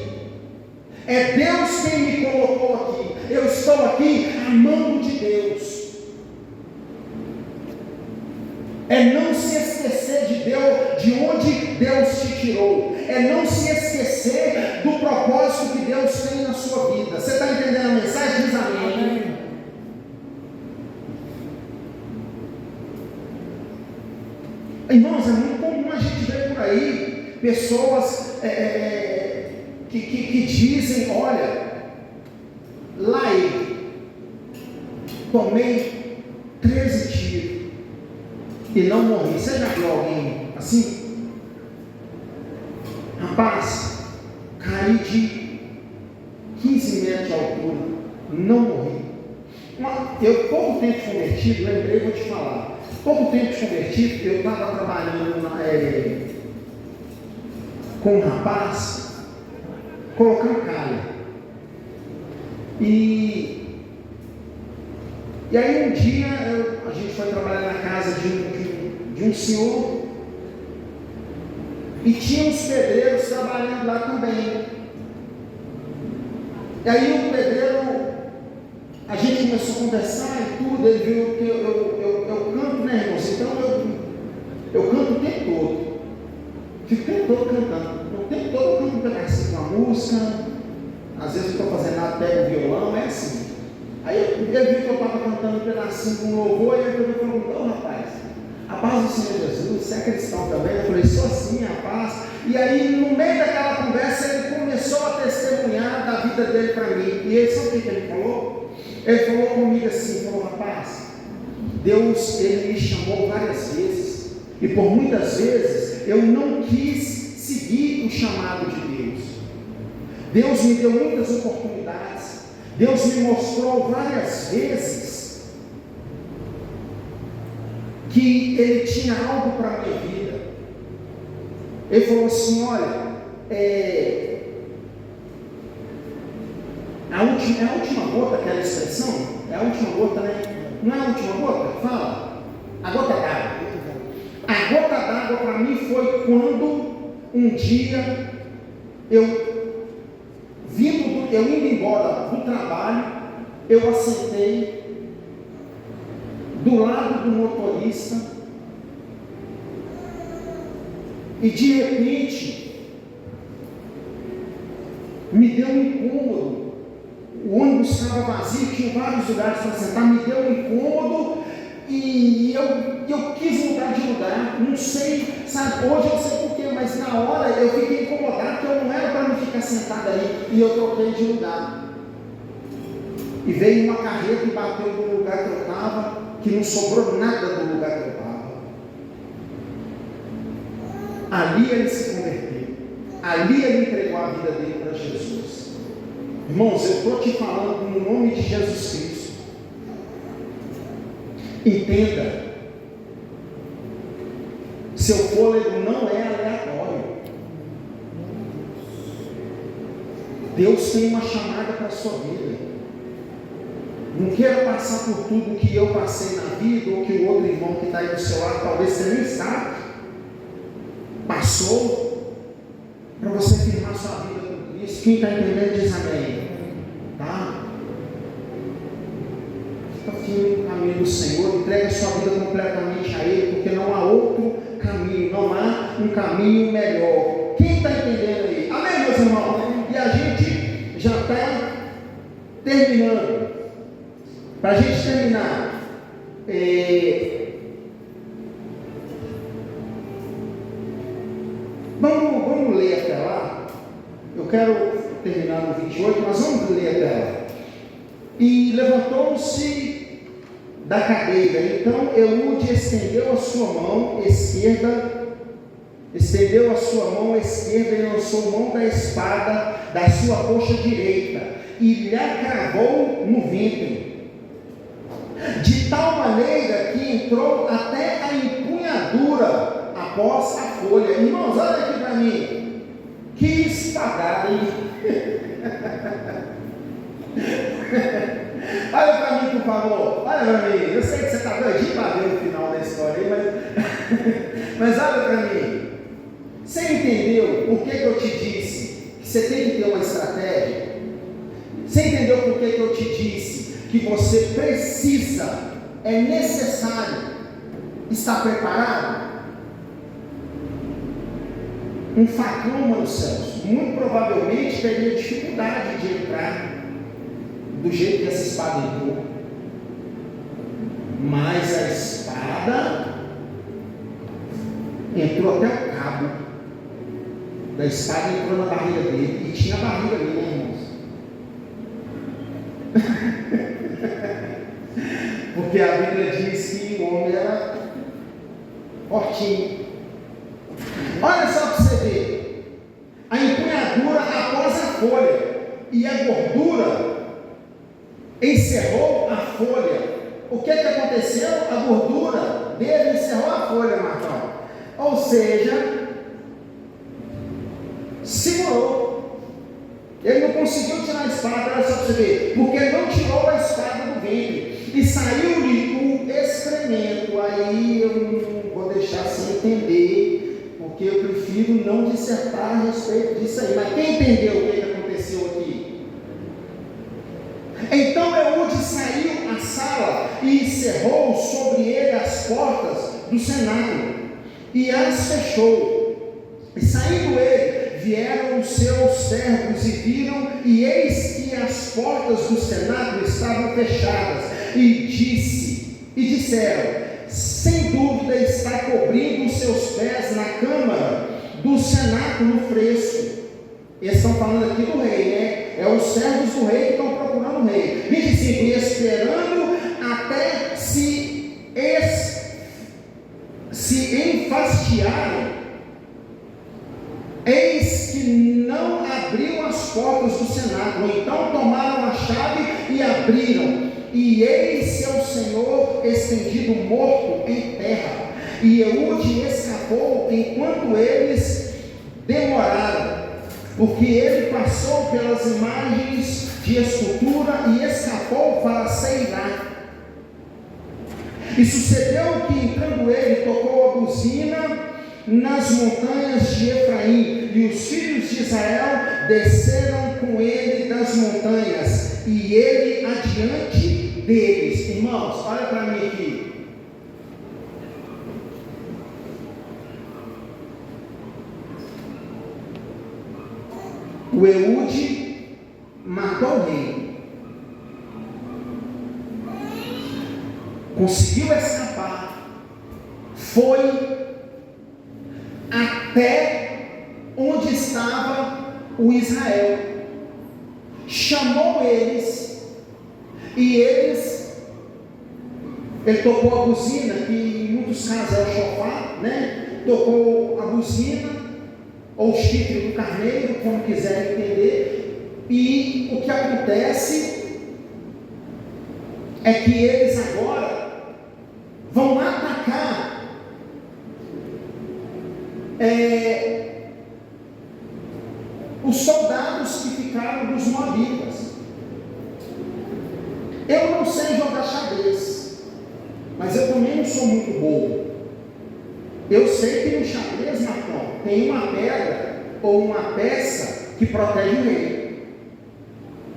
É Deus quem me colocou aqui. Eu estou aqui a mão de Deus. É não se esquecer de Deus, de onde Deus te tirou. É não se esquecer do propósito que Deus tem na sua vida. Você está entendendo a mensagem? Diz amém. Irmãos, é muito comum a gente ver por aí pessoas que dizem: olha, lá eu tomei 13 tiros e não morri. Você já viu alguém assim? Rapaz, caí de 15 metros de altura, não morri. Eu, pouco tempo de convertido, lembrei, vou te falar. Pouco tempo de convertido, eu estava trabalhando com um rapaz, colocando calha. E aí um dia a gente foi trabalhar na casa de um senhor, e tinha uns pedreiros trabalhando lá também. E aí o pedreiro, a gente começou a conversar e tudo, ele viu que eu canto, né, irmãos? Então eu canto o tempo todo. Fico o tempo todo cantando. O tempo todo eu canto um pedacinho com a música. Às vezes eu estou fazendo nada, pego o violão, é assim. Aí ele viu que eu estava cantando um pedacinho com louvor, e ele falou: ô rapaz, a paz do Senhor Jesus, você é cristão também? Eu falei: sou sim, a paz. E aí no meio daquela conversa ele começou a testemunhar da vida dele para mim. E ele, sabe o que ele falou? Ele falou comigo assim, falou: rapaz, Deus, ele me chamou várias vezes, e por muitas vezes eu não quis seguir o chamado de Deus. Deus me deu muitas oportunidades, Deus me mostrou várias vezes que ele tinha algo para a minha vida. Ele falou assim: olha, é a última gota, aquela expressão, é a última gota, né? Não é a última gota? Fala. A gota d'água. A gota d'água para mim foi quando um dia eu indo embora do trabalho, eu assentei do lado do motorista e de repente me deu um incômodo. O ônibus estava vazio, tinha vários lugares para sentar, me deu um incômodo e eu quis mudar de lugar. Não sei, sabe, hoje eu sei porquê, mas na hora eu fiquei incomodado, porque eu não era para me ficar sentado ali, e eu troquei de lugar. E veio uma carreta e bateu no lugar que eu estava, que não sobrou nada do lugar que eu estava. Ali ele se converteu, ali ele entregou a vida dele para Jesus. Irmãos, eu estou te falando no nome de Jesus Cristo. Entenda, seu fôlego não é aleatório. Deus tem uma chamada para a sua vida. Não quero passar por tudo que eu passei na vida, ou que o outro irmão que está aí do seu lado, talvez você nem sabe, passou, para você firmar sua vida com Cristo. Quem está entendendo diz amém. Tá? Fica firme no caminho do Senhor, entregue sua vida completamente a Ele, porque não há outro caminho, não há um caminho melhor. Quem está entendendo aí? Amém, meus irmãos? E a gente já está terminando. Para a gente terminar, vamos ler até lá. Eu quero terminar no 28, mas vamos ler até lá. E levantou-se da cadeira. Então Eude estendeu a sua mão esquerda e lançou mão da espada da sua coxa direita e lhe cravou no ventre, de tal maneira que entrou até a empunhadura após a folha. Irmãos, olha aqui para mim, que espadada, hein? Olha para mim, por favor, olha para mim. Eu sei que você está doidinho para ver o final da história aí, mas olha para mim. Você entendeu por que eu te disse que você tem que ter uma estratégia? Você entendeu por que eu te disse que você precisa, é necessário estar preparado? Um facão, mano Celso, muito provavelmente teria dificuldade de entrar do jeito que essa espada entrou, mas a espada entrou até o cabo da espada, entrou na barriga dele, e tinha a barriga ali, né, irmãos? Porque a Bíblia diz que o homem era fortinho. Olha só para você ver, a empunhadura após a folha, e a gordura encerrou a folha. O que aconteceu? A gordura dele encerrou a folha, Marcão. Ou seja, segurou. Ele não conseguiu tirar a espada, olha só para você ver, porque ele não tirou a espada do ventre, e saiu-lhe o excremento. Aí eu não vou deixar sem entender, porque eu prefiro não dissertar a respeito disso aí. Mas quem entendeu o que aconteceu aqui? Então Eude saiu à sala e cerrou sobre ele as portas do cenáculo e as fechou. E saindo ele, vieram os seus servos e viram, e eis que as portas do cenáculo estavam fechadas, e disseram: sem dúvida está cobrindo os seus pés na câmara do cenáculo fresco. Eles estão falando aqui do rei, né? É os servos do rei que estão procurando o rei. 25, e esperando até se enfastiarem, eis que não abriu as portas do cenáculo. Então tomaram a chave e abriram, e eis seu senhor estendido morto em terra. E Eude escapou enquanto eles demoraram, porque ele passou pelas imagens de escultura e escapou para Seirá. E sucedeu que, entrando ele, tocou a buzina nas montanhas de Efraim, e os filhos de Israel desceram com ele das montanhas, e ele adiante deles. Irmãos, olha para mim aqui. O Eude matou o rei, conseguiu escapar, foi até onde estava o Israel, chamou eles, e ele tocou a buzina, que em muitos casos é o chofar, né? Tocou a buzina, ou o chifre do carneiro, como quiser entender, e o que acontece é que eles agora vão atacar os soldados que ficaram dos moabitas. Eu não sei jogar xadrez, mas eu também não sou muito bobo. Eu sei que no xadrez, Marcão, tem uma pedra ou uma peça que protege o rei.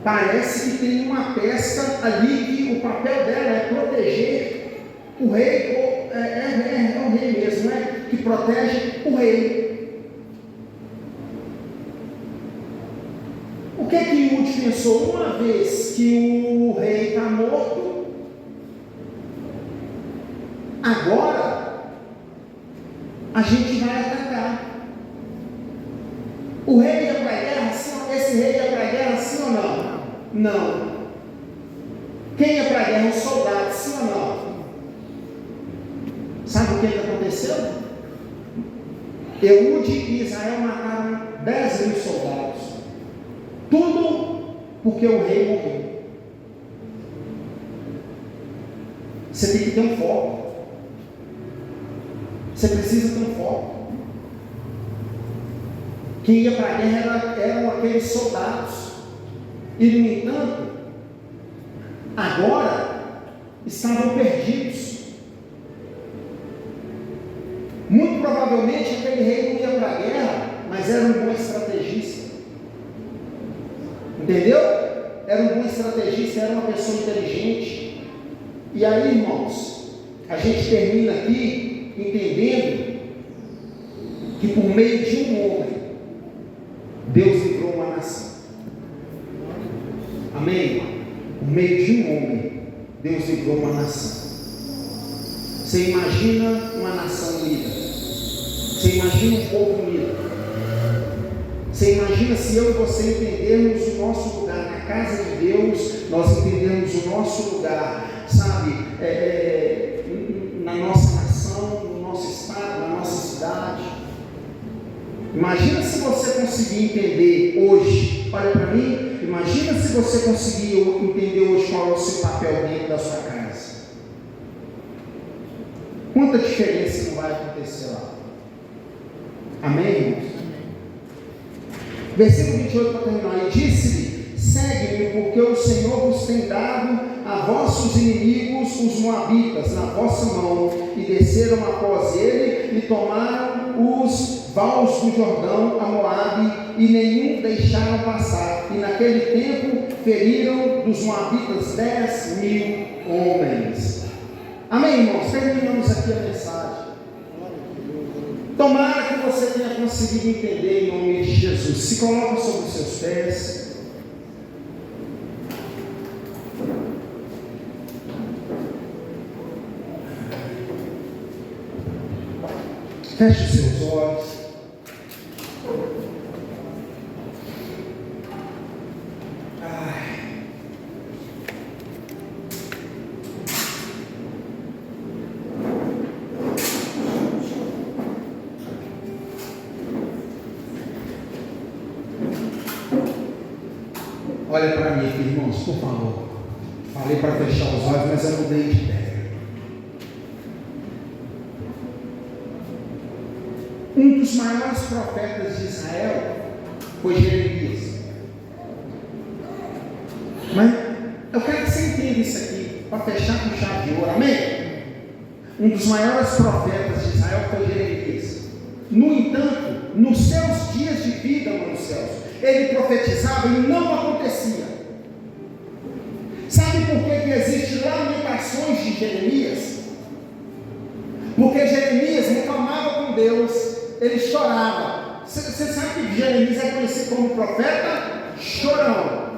Parece que tem uma peça ali que o papel dela é proteger o rei, ou é o rei mesmo, né? Que protege o rei. O que Eude pensou? Uma vez que o rei está morto, agora a gente vai atacar. O rei ia para a guerra, esse rei ia para a guerra, sim ou não? Não. Quem ia para a guerra? Os soldados, sim ou não? Sabe o que aconteceu? Eude e Israel mataram 10.000 soldados. Tudo porque o rei morreu. Você tem que ter um foco. Você precisa ter um foco. Quem ia para a guerra eram aqueles soldados. E, no entanto, agora estavam perdidos. Muito provavelmente aquele rei não ia para a guerra, mas era um bom estrategista. Entendeu? Era um bom estrategista, era uma pessoa inteligente. E aí, irmãos, a gente termina aqui entendendo que por meio de um homem, Deus livrou uma nação. Amém? Por meio de um homem, Deus livrou uma nação. Você imagina uma nação unida? Você imagina um povo unido? Você imagina se eu e você entendermos o nosso lugar na casa de Deus, nós entendermos o nosso lugar, sabe, na nossa nação, no nosso estado, na nossa cidade. Imagina se você conseguir entender hoje, olha para mim, imagina se você conseguir entender hoje qual é o seu papel dentro da sua casa. Quanta diferença não vai acontecer lá? Amém, irmãos? Versículo 28 para terminar. E disse-lhe: segue-me, porque o Senhor vos tem dado a vossos inimigos, os moabitas, na vossa mão. E desceram após ele, e tomaram os vales do Jordão a Moabe, e nenhum deixaram passar. E naquele tempo feriram dos moabitas 10.000 homens. Amém, irmãos? Terminamos aqui a mensagem. Tomara que você tenha conseguido entender em nome de Jesus. Se coloca sobre os seus pés. Feche os seus olhos. Olha para mim aqui, irmãos, por favor. Falei para fechar os olhos, mas eu mudei de ideia. Um dos maiores profetas de Israel foi Jeremias. Mas eu quero que você entenda isso aqui, para fechar com chave de ouro, amém? Um dos maiores profetas de Israel foi Jeremias. No entanto, nos seus dias de vida, nos céus, ele profetizava e não acontecia. Sabe por que existem lamentações de Jeremias? Porque Jeremias reclamava com Deus. Ele chorava. Você sabe que Jeremias é conhecido como profeta chorão.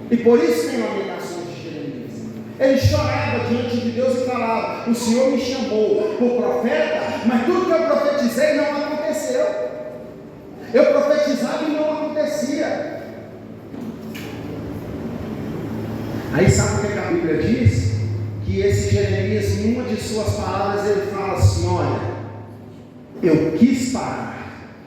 E por isso tem lamentações de Jeremias. Ele chorava diante de Deus e falava: o Senhor me chamou por profeta, mas tudo que eu profetizei não aconteceu. Eu profetizava e não acontecia. Aí sabe o que a Bíblia diz? Que esse Jeremias, em uma de suas palavras, ele fala assim: olha, eu quis parar,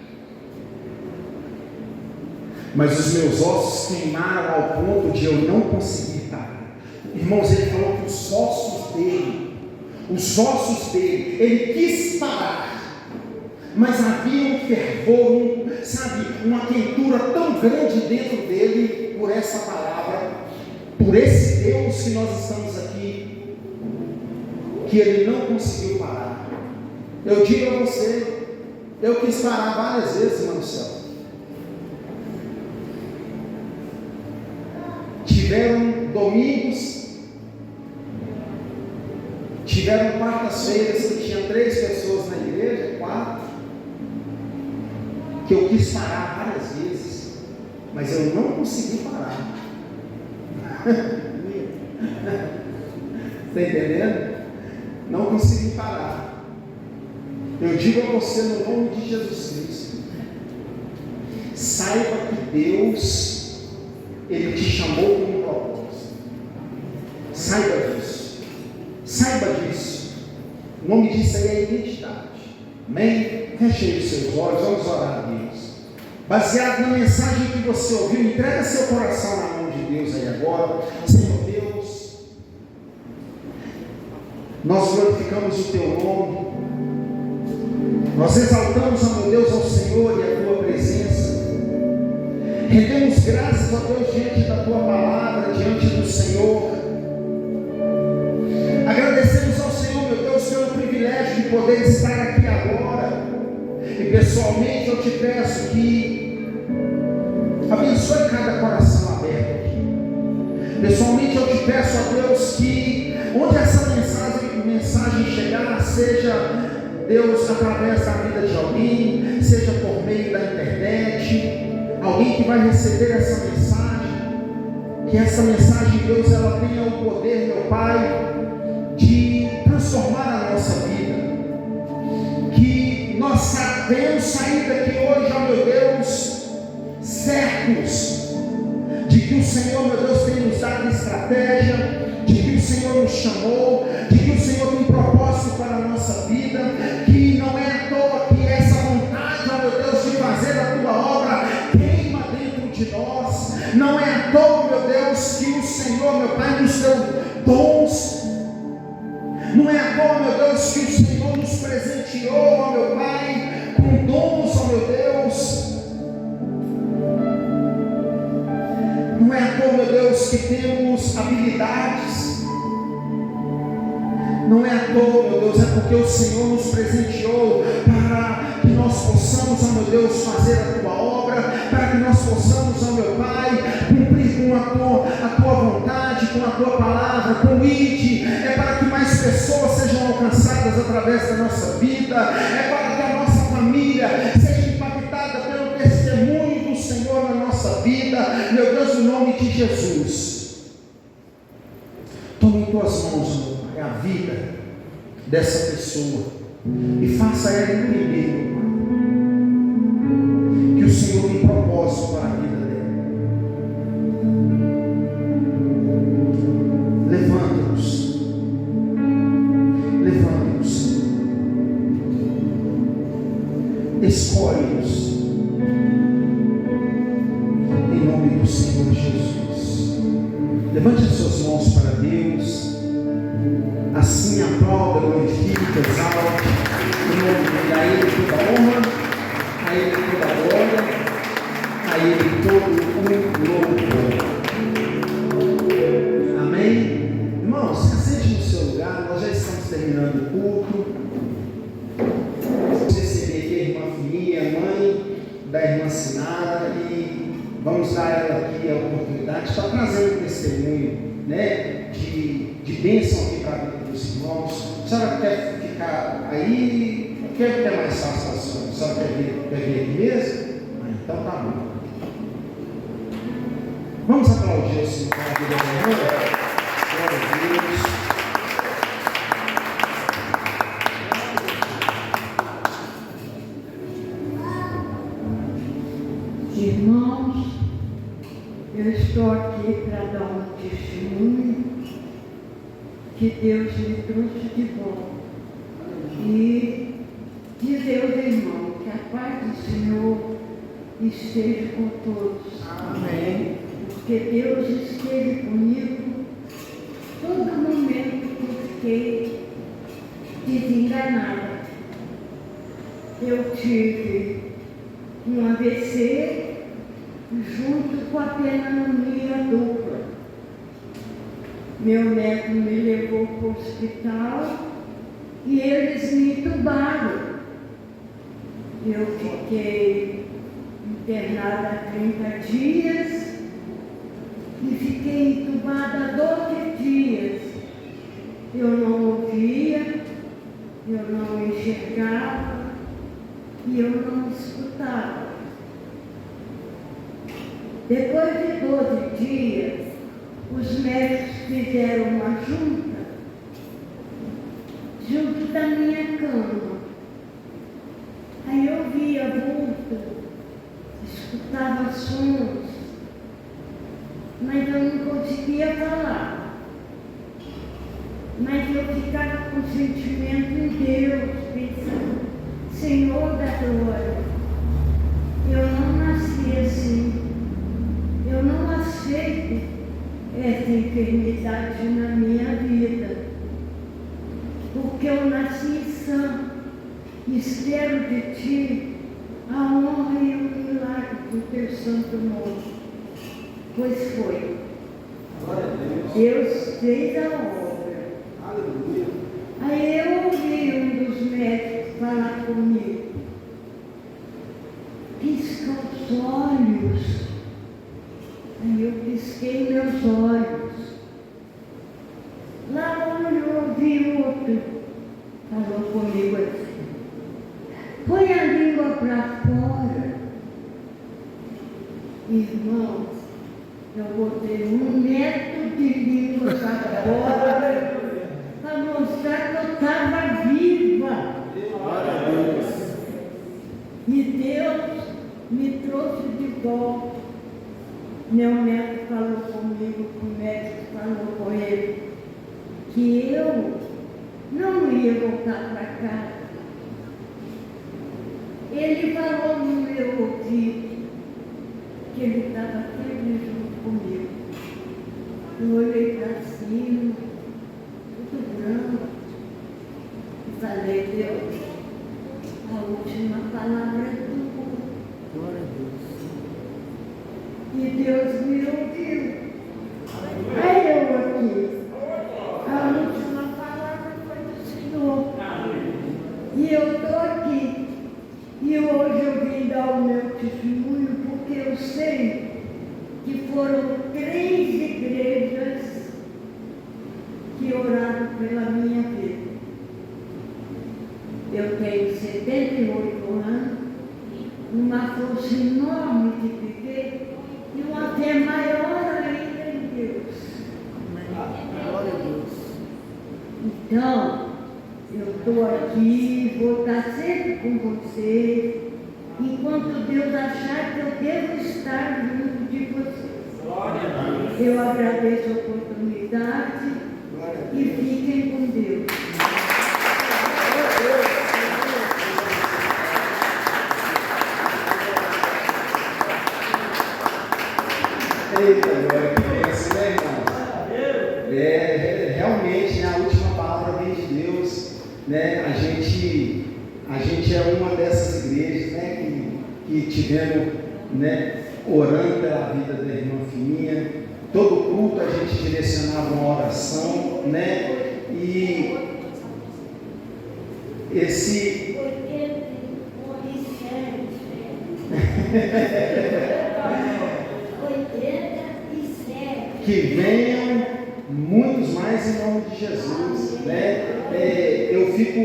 mas os meus ossos queimaram ao ponto de eu não conseguir parar. Irmãos, ele falou que os ossos dele, ele quis parar, mas havia um fervor, sabe, uma quentura tão grande dentro dele por essa palavra, por esse Deus que nós estamos aqui, que ele não conseguiu parar. Eu digo a você, eu quis parar várias vezes, irmão do céu. Tiveram domingos, tiveram quartas-feiras que tinha 3 pessoas na igreja, 4, que eu quis parar várias vezes, mas eu não consegui parar. Está entendendo? Não consegui parar. Eu digo a você no nome de Jesus Cristo, saiba que Deus, Ele te chamou com um propósito. Saiba disso. O nome disso aí é identidade. Amém? Feche aí os seus olhos, vamos orar a Deus. Baseado na mensagem que você ouviu, entrega seu coração na mão de Deus aí agora. Senhor Deus, nós glorificamos o Teu nome, nós exaltamos, ó meu Deus, ao Senhor e a Tua presença. Rendemos graças, ó Deus, diante da Tua palavra, diante do Senhor. Agradecemos ao Senhor, meu Deus, pelo privilégio de poder estar aqui agora. E pessoalmente eu te peço que abençoe cada coração aberto aqui. Pessoalmente eu te peço, ó Deus, que onde essa mensagem chegar, seja, Deus, através da vida de alguém, seja por meio da internet, alguém que vai receber essa mensagem, que essa mensagem, Deus, ela tenha o poder, meu Pai, de transformar a nossa vida, que nós sabemos sair daqui hoje, ó meu Deus, certos de que o Senhor, meu Deus, tem nos dado estratégia, de que o Senhor nos chamou, de que o Senhor tem propósito para a nossa vida, que não é à toa que essa vontade, ó meu Deus, de fazer a Tua obra queima dentro de nós, não é à toa, meu Deus, que o Senhor, meu Pai, nos deu dons. Não é à toa, meu Deus, que o Senhor nos presenteou, ó meu Pai, com dons, ó meu Deus. Não é à toa, meu Deus, que temos habilidades. Não é à toa, meu Deus, é porque o Senhor nos presenteou para que nós possamos, ó meu Deus, fazer a Tua obra, para que nós possamos, ó meu Pai, cumprir com a Tua vontade, com a Tua palavra, com o ID, é para que mais pessoas sejam alcançadas através da nossa vida, é para que a nossa família seja impactada pelo testemunho do Senhor na nossa vida, meu Deus, no nome de Jesus. Tome em Tuas mãos, meu Pai, a vida dessa pessoa e faça ela entender, meu Pai, que o Senhor tem propósito para a vida dela. Levanta-nos, escolhe-nos, em nome do Senhor Jesus. Levante as suas mãos para Deus, assim aplauda, glorifica, exalte o nome dele. A Ele toda honra, a Ele toda glória, a Ele todo o louvor. Amém? Irmãos, assente no seu lugar, nós já estamos terminando o culto. Vamos receber aqui a irmã Fininha, mãe da irmã Sinara, e vamos dar a ela aqui a oportunidade para trazer um testemunho, né, de bênção aqui para a vida dos irmãos. A senhora quer ficar aí? O que é mais fácil a senhora? A senhora quer vir aqui mesmo? Então tá bom. Vamos aplaudir o Senhor para a vida da irmã? Glória a Deus. Irmãos, eu estou aqui para dar um testemunho que Deus me trouxe de bom e dizer aos irmãos que a paz do Senhor esteja com todos. Amém. Porque Deus esteve comigo todo momento que eu fiquei desenganada. Eu tive um AVC junto com a pneumonia dupla. Meu médico me levou para o hospital e eles me entubaram. Eu fiquei internada há 30 dias e fiquei entubada 12 dias. Eu não ouvia, eu não enxergava e eu não escutava. Depois de 12 dias, os médicos fizeram uma junto da minha cama. Aí eu via vulto, escutava sons, mas eu não conseguia falar. Mas eu ficava com sentimento em Deus, pensando, Senhor da glória, eu não nasci assim, eu não aceito essa enfermidade na minha vida, porque eu nasci sã, espero de Ti a honra e o milagre do Teu santo nome. Pois foi. Deus fez a obra. Aleluia. Aí eu ouvi um dos médicos falar comigo. Pisca os olhos. Aí eu pisquei meus olhos. Lá onde eu ouvi outro, falou comigo assim, põe a língua para fora. Irmãos, eu botei 1 metro de língua para fora para mostrar que eu estava viva. E Deus me trouxe de volta. Meu médico falou comigo, o médico falou com ele, que eu não ia voltar para casa. Ele falou no meu ouvido que ele estava sempre junto comigo. Eu olhei para cima, tudo branco, e falei, Deus, a última palavra é tua. Glória a Deus. E Deus me ouviu. Aí eu aqui. A última palavra foi do Senhor. E eu estou aqui. E hoje eu vim dar o meu testemunho porque eu sei que foram 3 igrejas que oraram pela minha vida. Eu tenho 78 anos, uma força enorme de viver e uma fé maior ainda em Deus. Glória a Deus. Então, eu estou aqui, vou estar sempre com você, enquanto Deus achar que eu devo estar junto de vocês. Eu agradeço a oportunidade e fiquem com Deus. Eita, glória, que bênção, né, irmãos? Realmente, né, a última palavra vem de Deus, né? A gente é uma dessas igrejas, né, que tivemos, né, orando pela vida da irmã Fininha. Todo culto a gente direcionava uma oração, né? E esse que venham muitos mais em nome de Jesus, né? Eu fico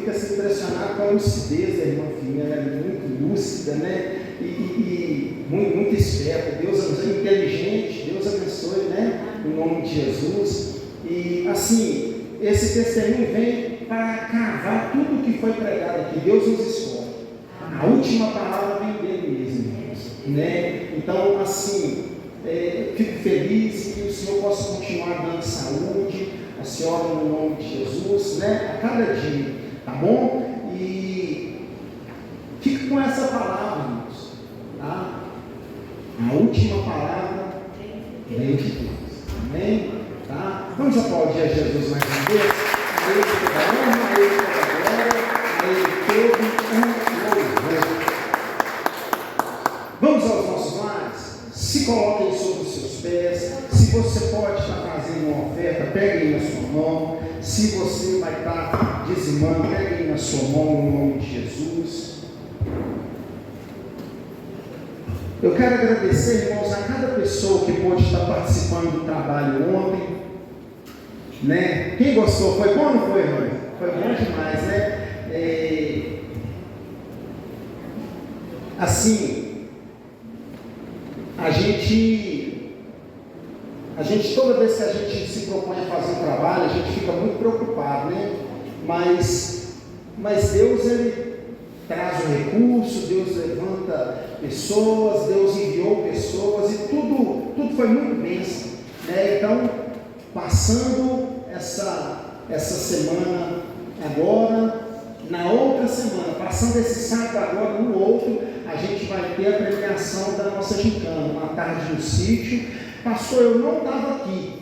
assim impressionado com a lucidez da irmã Fininha, ela é muito lúcida, né? E muito esperta. Deus é inteligente, Deus abençoe, né? Em nome de Jesus. E assim, esse testemunho vem para cavar tudo que foi pregado aqui. Deus nos escolhe. A última palavra vem dele mesmo, né? Então, assim, fico feliz que o Senhor possa continuar dando saúde a senhora no nome de Jesus, né? A cada dia, tá bom? E fique com essa palavra, irmãos, tá? A última palavra vem de Deus, amém? Tá? Vamos aplaudir a Jesus mais uma vez. A Ele toda a honra, a Ele toda a glória, a Ele todo o louvor. Vamos aos nossos lares? Se coloquem sobre os seus pés. Se você pode estar fazendo uma oferta, pegue aí na sua mão. Se você vai estar dizimando, pegue aí na sua mão, em nome de Jesus. Eu quero agradecer, irmãos, a cada pessoa que pôde estar participando do trabalho ontem, né? Quem gostou? Foi bom ou não foi, irmão? Foi bom demais, né? Assim, a gente toda vez que a gente se propõe a fazer um trabalho, a gente fica muito preocupado, né? Mas Deus, Ele traz o recurso, Deus levanta pessoas, Deus enviou pessoas e tudo foi muito bênção, né? Então, passando essa semana agora, na outra semana, passando esse sábado agora, no outro, a gente vai ter a premiação da nossa gincana, uma tarde no sítio. Pastor, eu não estava aqui,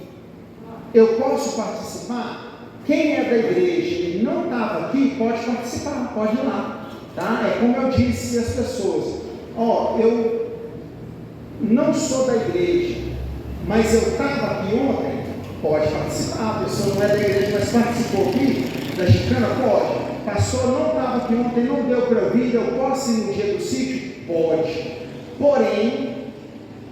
eu posso participar? Quem é da igreja e não estava aqui, pode participar, pode ir lá, tá? É como eu disse às pessoas, eu não sou da igreja, mas eu estava aqui ontem, pode participar. A pessoa não é da igreja, mas participou aqui da gincana, pode. Pastor, não estava aqui ontem, não deu para eu vir, eu posso ir no dia do sítio? Pode. Porém,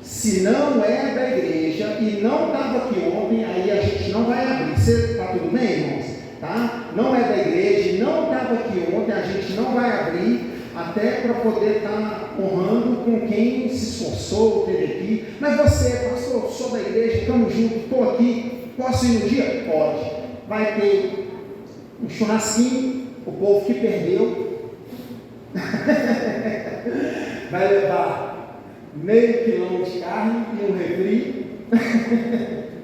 se não é da igreja e não estava aqui ontem, aí a gente não vai abrir. Está tudo bem, irmãos? Tá? Não é da igreja e não estava aqui ontem, a gente não vai abrir, até para poder estar honrando com quem se esforçou, teve aqui. Mas você, pastor, sou da igreja, estamos juntos, estou aqui, posso ir no dia? Pode. Vai ter um churrasquinho, o povo que perdeu vai levar meio quilômetro de carne e um refri,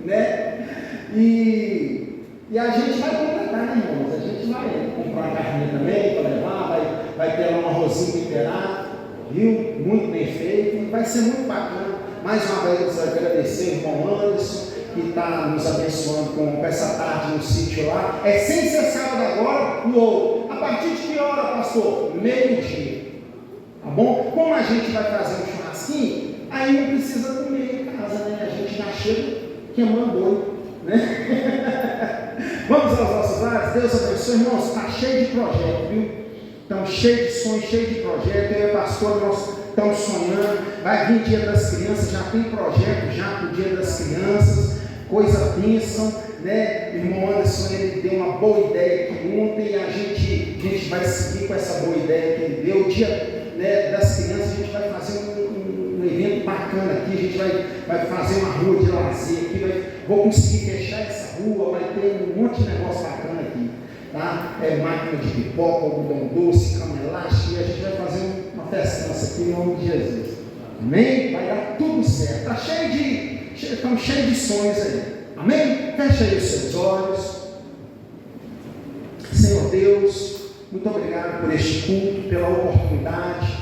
né? E a gente vai completar, né, irmãos? A gente vai comprar carne também para levar, vai ter lá um arrozinho temperado, viu? Muito bem feito, vai ser muito bacana. Mais uma vez, agradecer o irmão Anderson, que está nos abençoando com essa tarde no sítio lá. É sem ser sábado agora, no outro. A partir de que hora, pastor? Meio-dia. Tá bom? Como a gente vai fazer um churrasquinho, aí não precisa comer em casa, né? A gente já chega queimando doido, né? Vamos aos nossos lares. Deus abençoe, irmãos. Está cheio de projeto, viu? Estamos cheios de sonhos, cheios de projeto. Eu e o pastor, nós estamos sonhando. Vai vir dia das crianças, já tem projeto já para o dia das crianças. Coisa bênção, né? O irmão Anderson, ele deu uma boa ideia aqui ontem, e a gente vai seguir com essa boa ideia que ele deu. O dia, né, das crianças, a gente vai fazer um evento bacana aqui, a gente vai fazer uma rua de lazer aqui, vou conseguir fechar essa rua, vai ter um monte de negócio bacana aqui, tá? Máquina de pipoca, algodão doce, cama elástica, e a gente vai fazer uma festança aqui em nome de Jesus. Amém? Vai dar tudo certo. Estamos cheios de sonhos aí. Amém? Fecha aí os seus olhos. Senhor Deus, muito obrigado por este culto, pela oportunidade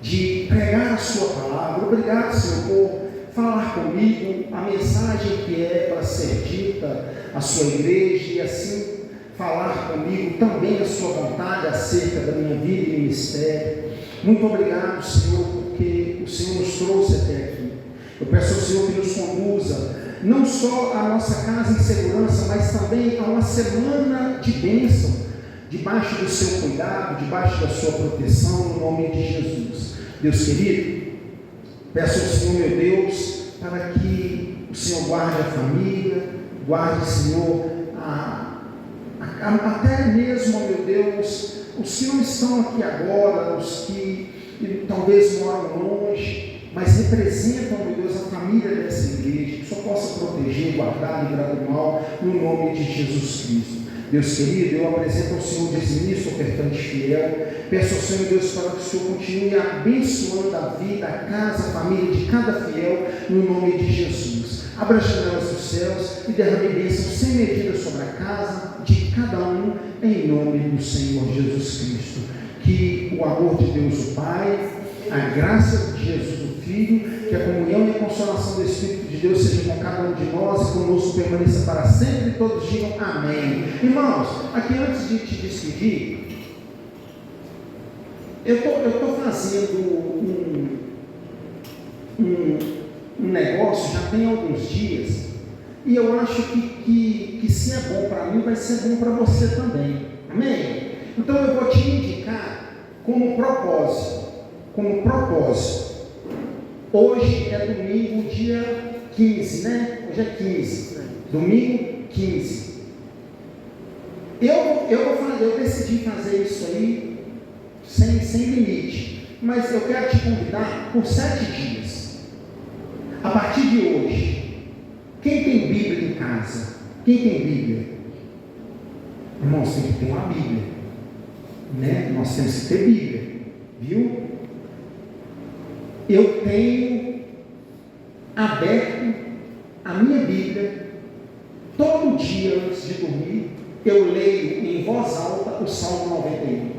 de pregar a sua palavra. Obrigado, Senhor, por falar comigo a mensagem que é para ser dita à sua igreja, e assim falar comigo também a sua vontade acerca da minha vida e ministério. Muito obrigado, Senhor, porque o Senhor nos trouxe até aqui. Eu peço ao Senhor que nos conduza, não só a nossa casa em segurança, mas também a uma semana de bênção, debaixo do seu cuidado, debaixo da sua proteção, no nome de Jesus. Deus querido, peço ao Senhor, meu Deus, para que o Senhor guarde a família, guarde, Senhor, até mesmo, meu Deus, os que não estão aqui agora, os que talvez moram longe, mas representam, meu Deus, a família dessa igreja, que só possa proteger, guardar, livrar do mal, no nome de Jesus Cristo. Deus querido, eu apresento ao Senhor dizimista, ofertante fiel. Peço ao Senhor, Deus, para que o Senhor continue abençoando a vida, a casa, a família de cada fiel, no nome de Jesus. Abra as janelas dos céus e derrame bênção sem medida sobre a casa de cada um, em nome do Senhor Jesus Cristo. Que o amor de Deus o Pai, a graça de Jesus o Filho, que a comunhão e a consolação do Espírito de Deus seja com cada um de nós e conosco permaneça para sempre, e todos digam amém. Irmãos, aqui antes de te despedir, eu estou fazendo um negócio já tem alguns dias, e eu acho que se é bom para mim, vai ser bom para você também, amém? Então eu vou te indicar como propósito. Hoje é domingo, dia 15, né? Hoje é 15, domingo 15. Eu decidi fazer isso aí sem limite, mas eu quero te convidar por 7 dias. A partir de hoje, quem tem Bíblia em casa? Quem tem Bíblia? Irmãos, tem que ter uma Bíblia, né? Nós temos que ter Bíblia, viu? Eu tenho aberto a minha Bíblia todo dia antes de dormir, eu leio em voz alta o Salmo 91.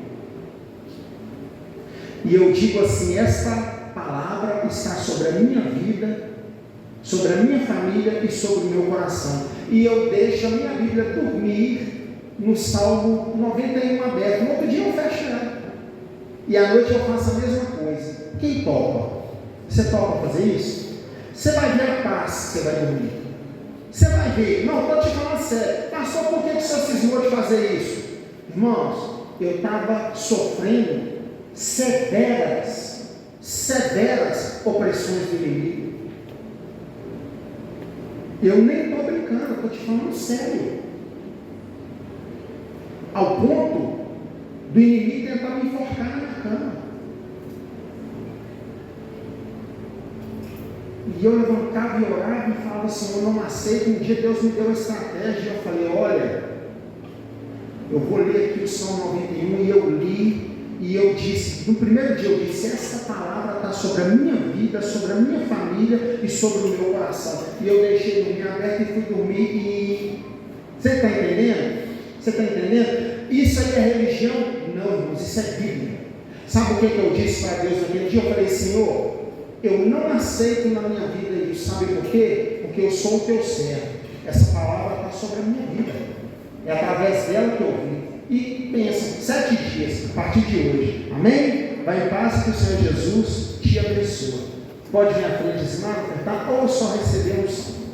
E eu digo assim: esta palavra está sobre a minha vida, sobre a minha família e sobre o meu coração. E eu deixo a minha Bíblia dormir no Salmo 91 aberto. No outro dia eu fecho ela. E à noite eu faço a mesma coisa. Quem topa? Você topa fazer isso? Você vai ver a paz que você vai dormir. Você vai ver. Não, estou te falando sério. Pastor, por que o senhor cismou de fazer isso? Irmãos, eu estava sofrendo severas opressões do inimigo. Eu nem estou brincando, estou te falando sério. Ao ponto do inimigo tentar me enforcar na minha cama. E eu levantava e orava e falava: Senhor, eu não aceito. Um dia Deus me deu uma estratégia. Eu falei: olha, eu vou ler aqui o Salmo 91. E eu li. E eu disse, no primeiro dia eu disse: essa palavra está sobre a minha vida, sobre a minha família e sobre o meu coração. E eu deixei dormir aberto e fui dormir. E você está entendendo? Você está entendendo? Isso aí é religião? Não, irmãos, isso é Bíblia. Sabe o que eu disse para Deus naquele dia? Eu falei: Senhor, eu não aceito na minha vida isso. Sabe por quê? Porque eu sou o teu servo. Essa palavra está sobre a minha vida. É através dela que eu vi. E pensa, 7 dias, a partir de hoje. Amém? Vai em paz, que o Senhor Jesus te abençoe. Pode vir à frente, dizimar, ofertar, ou só receber o Senhor.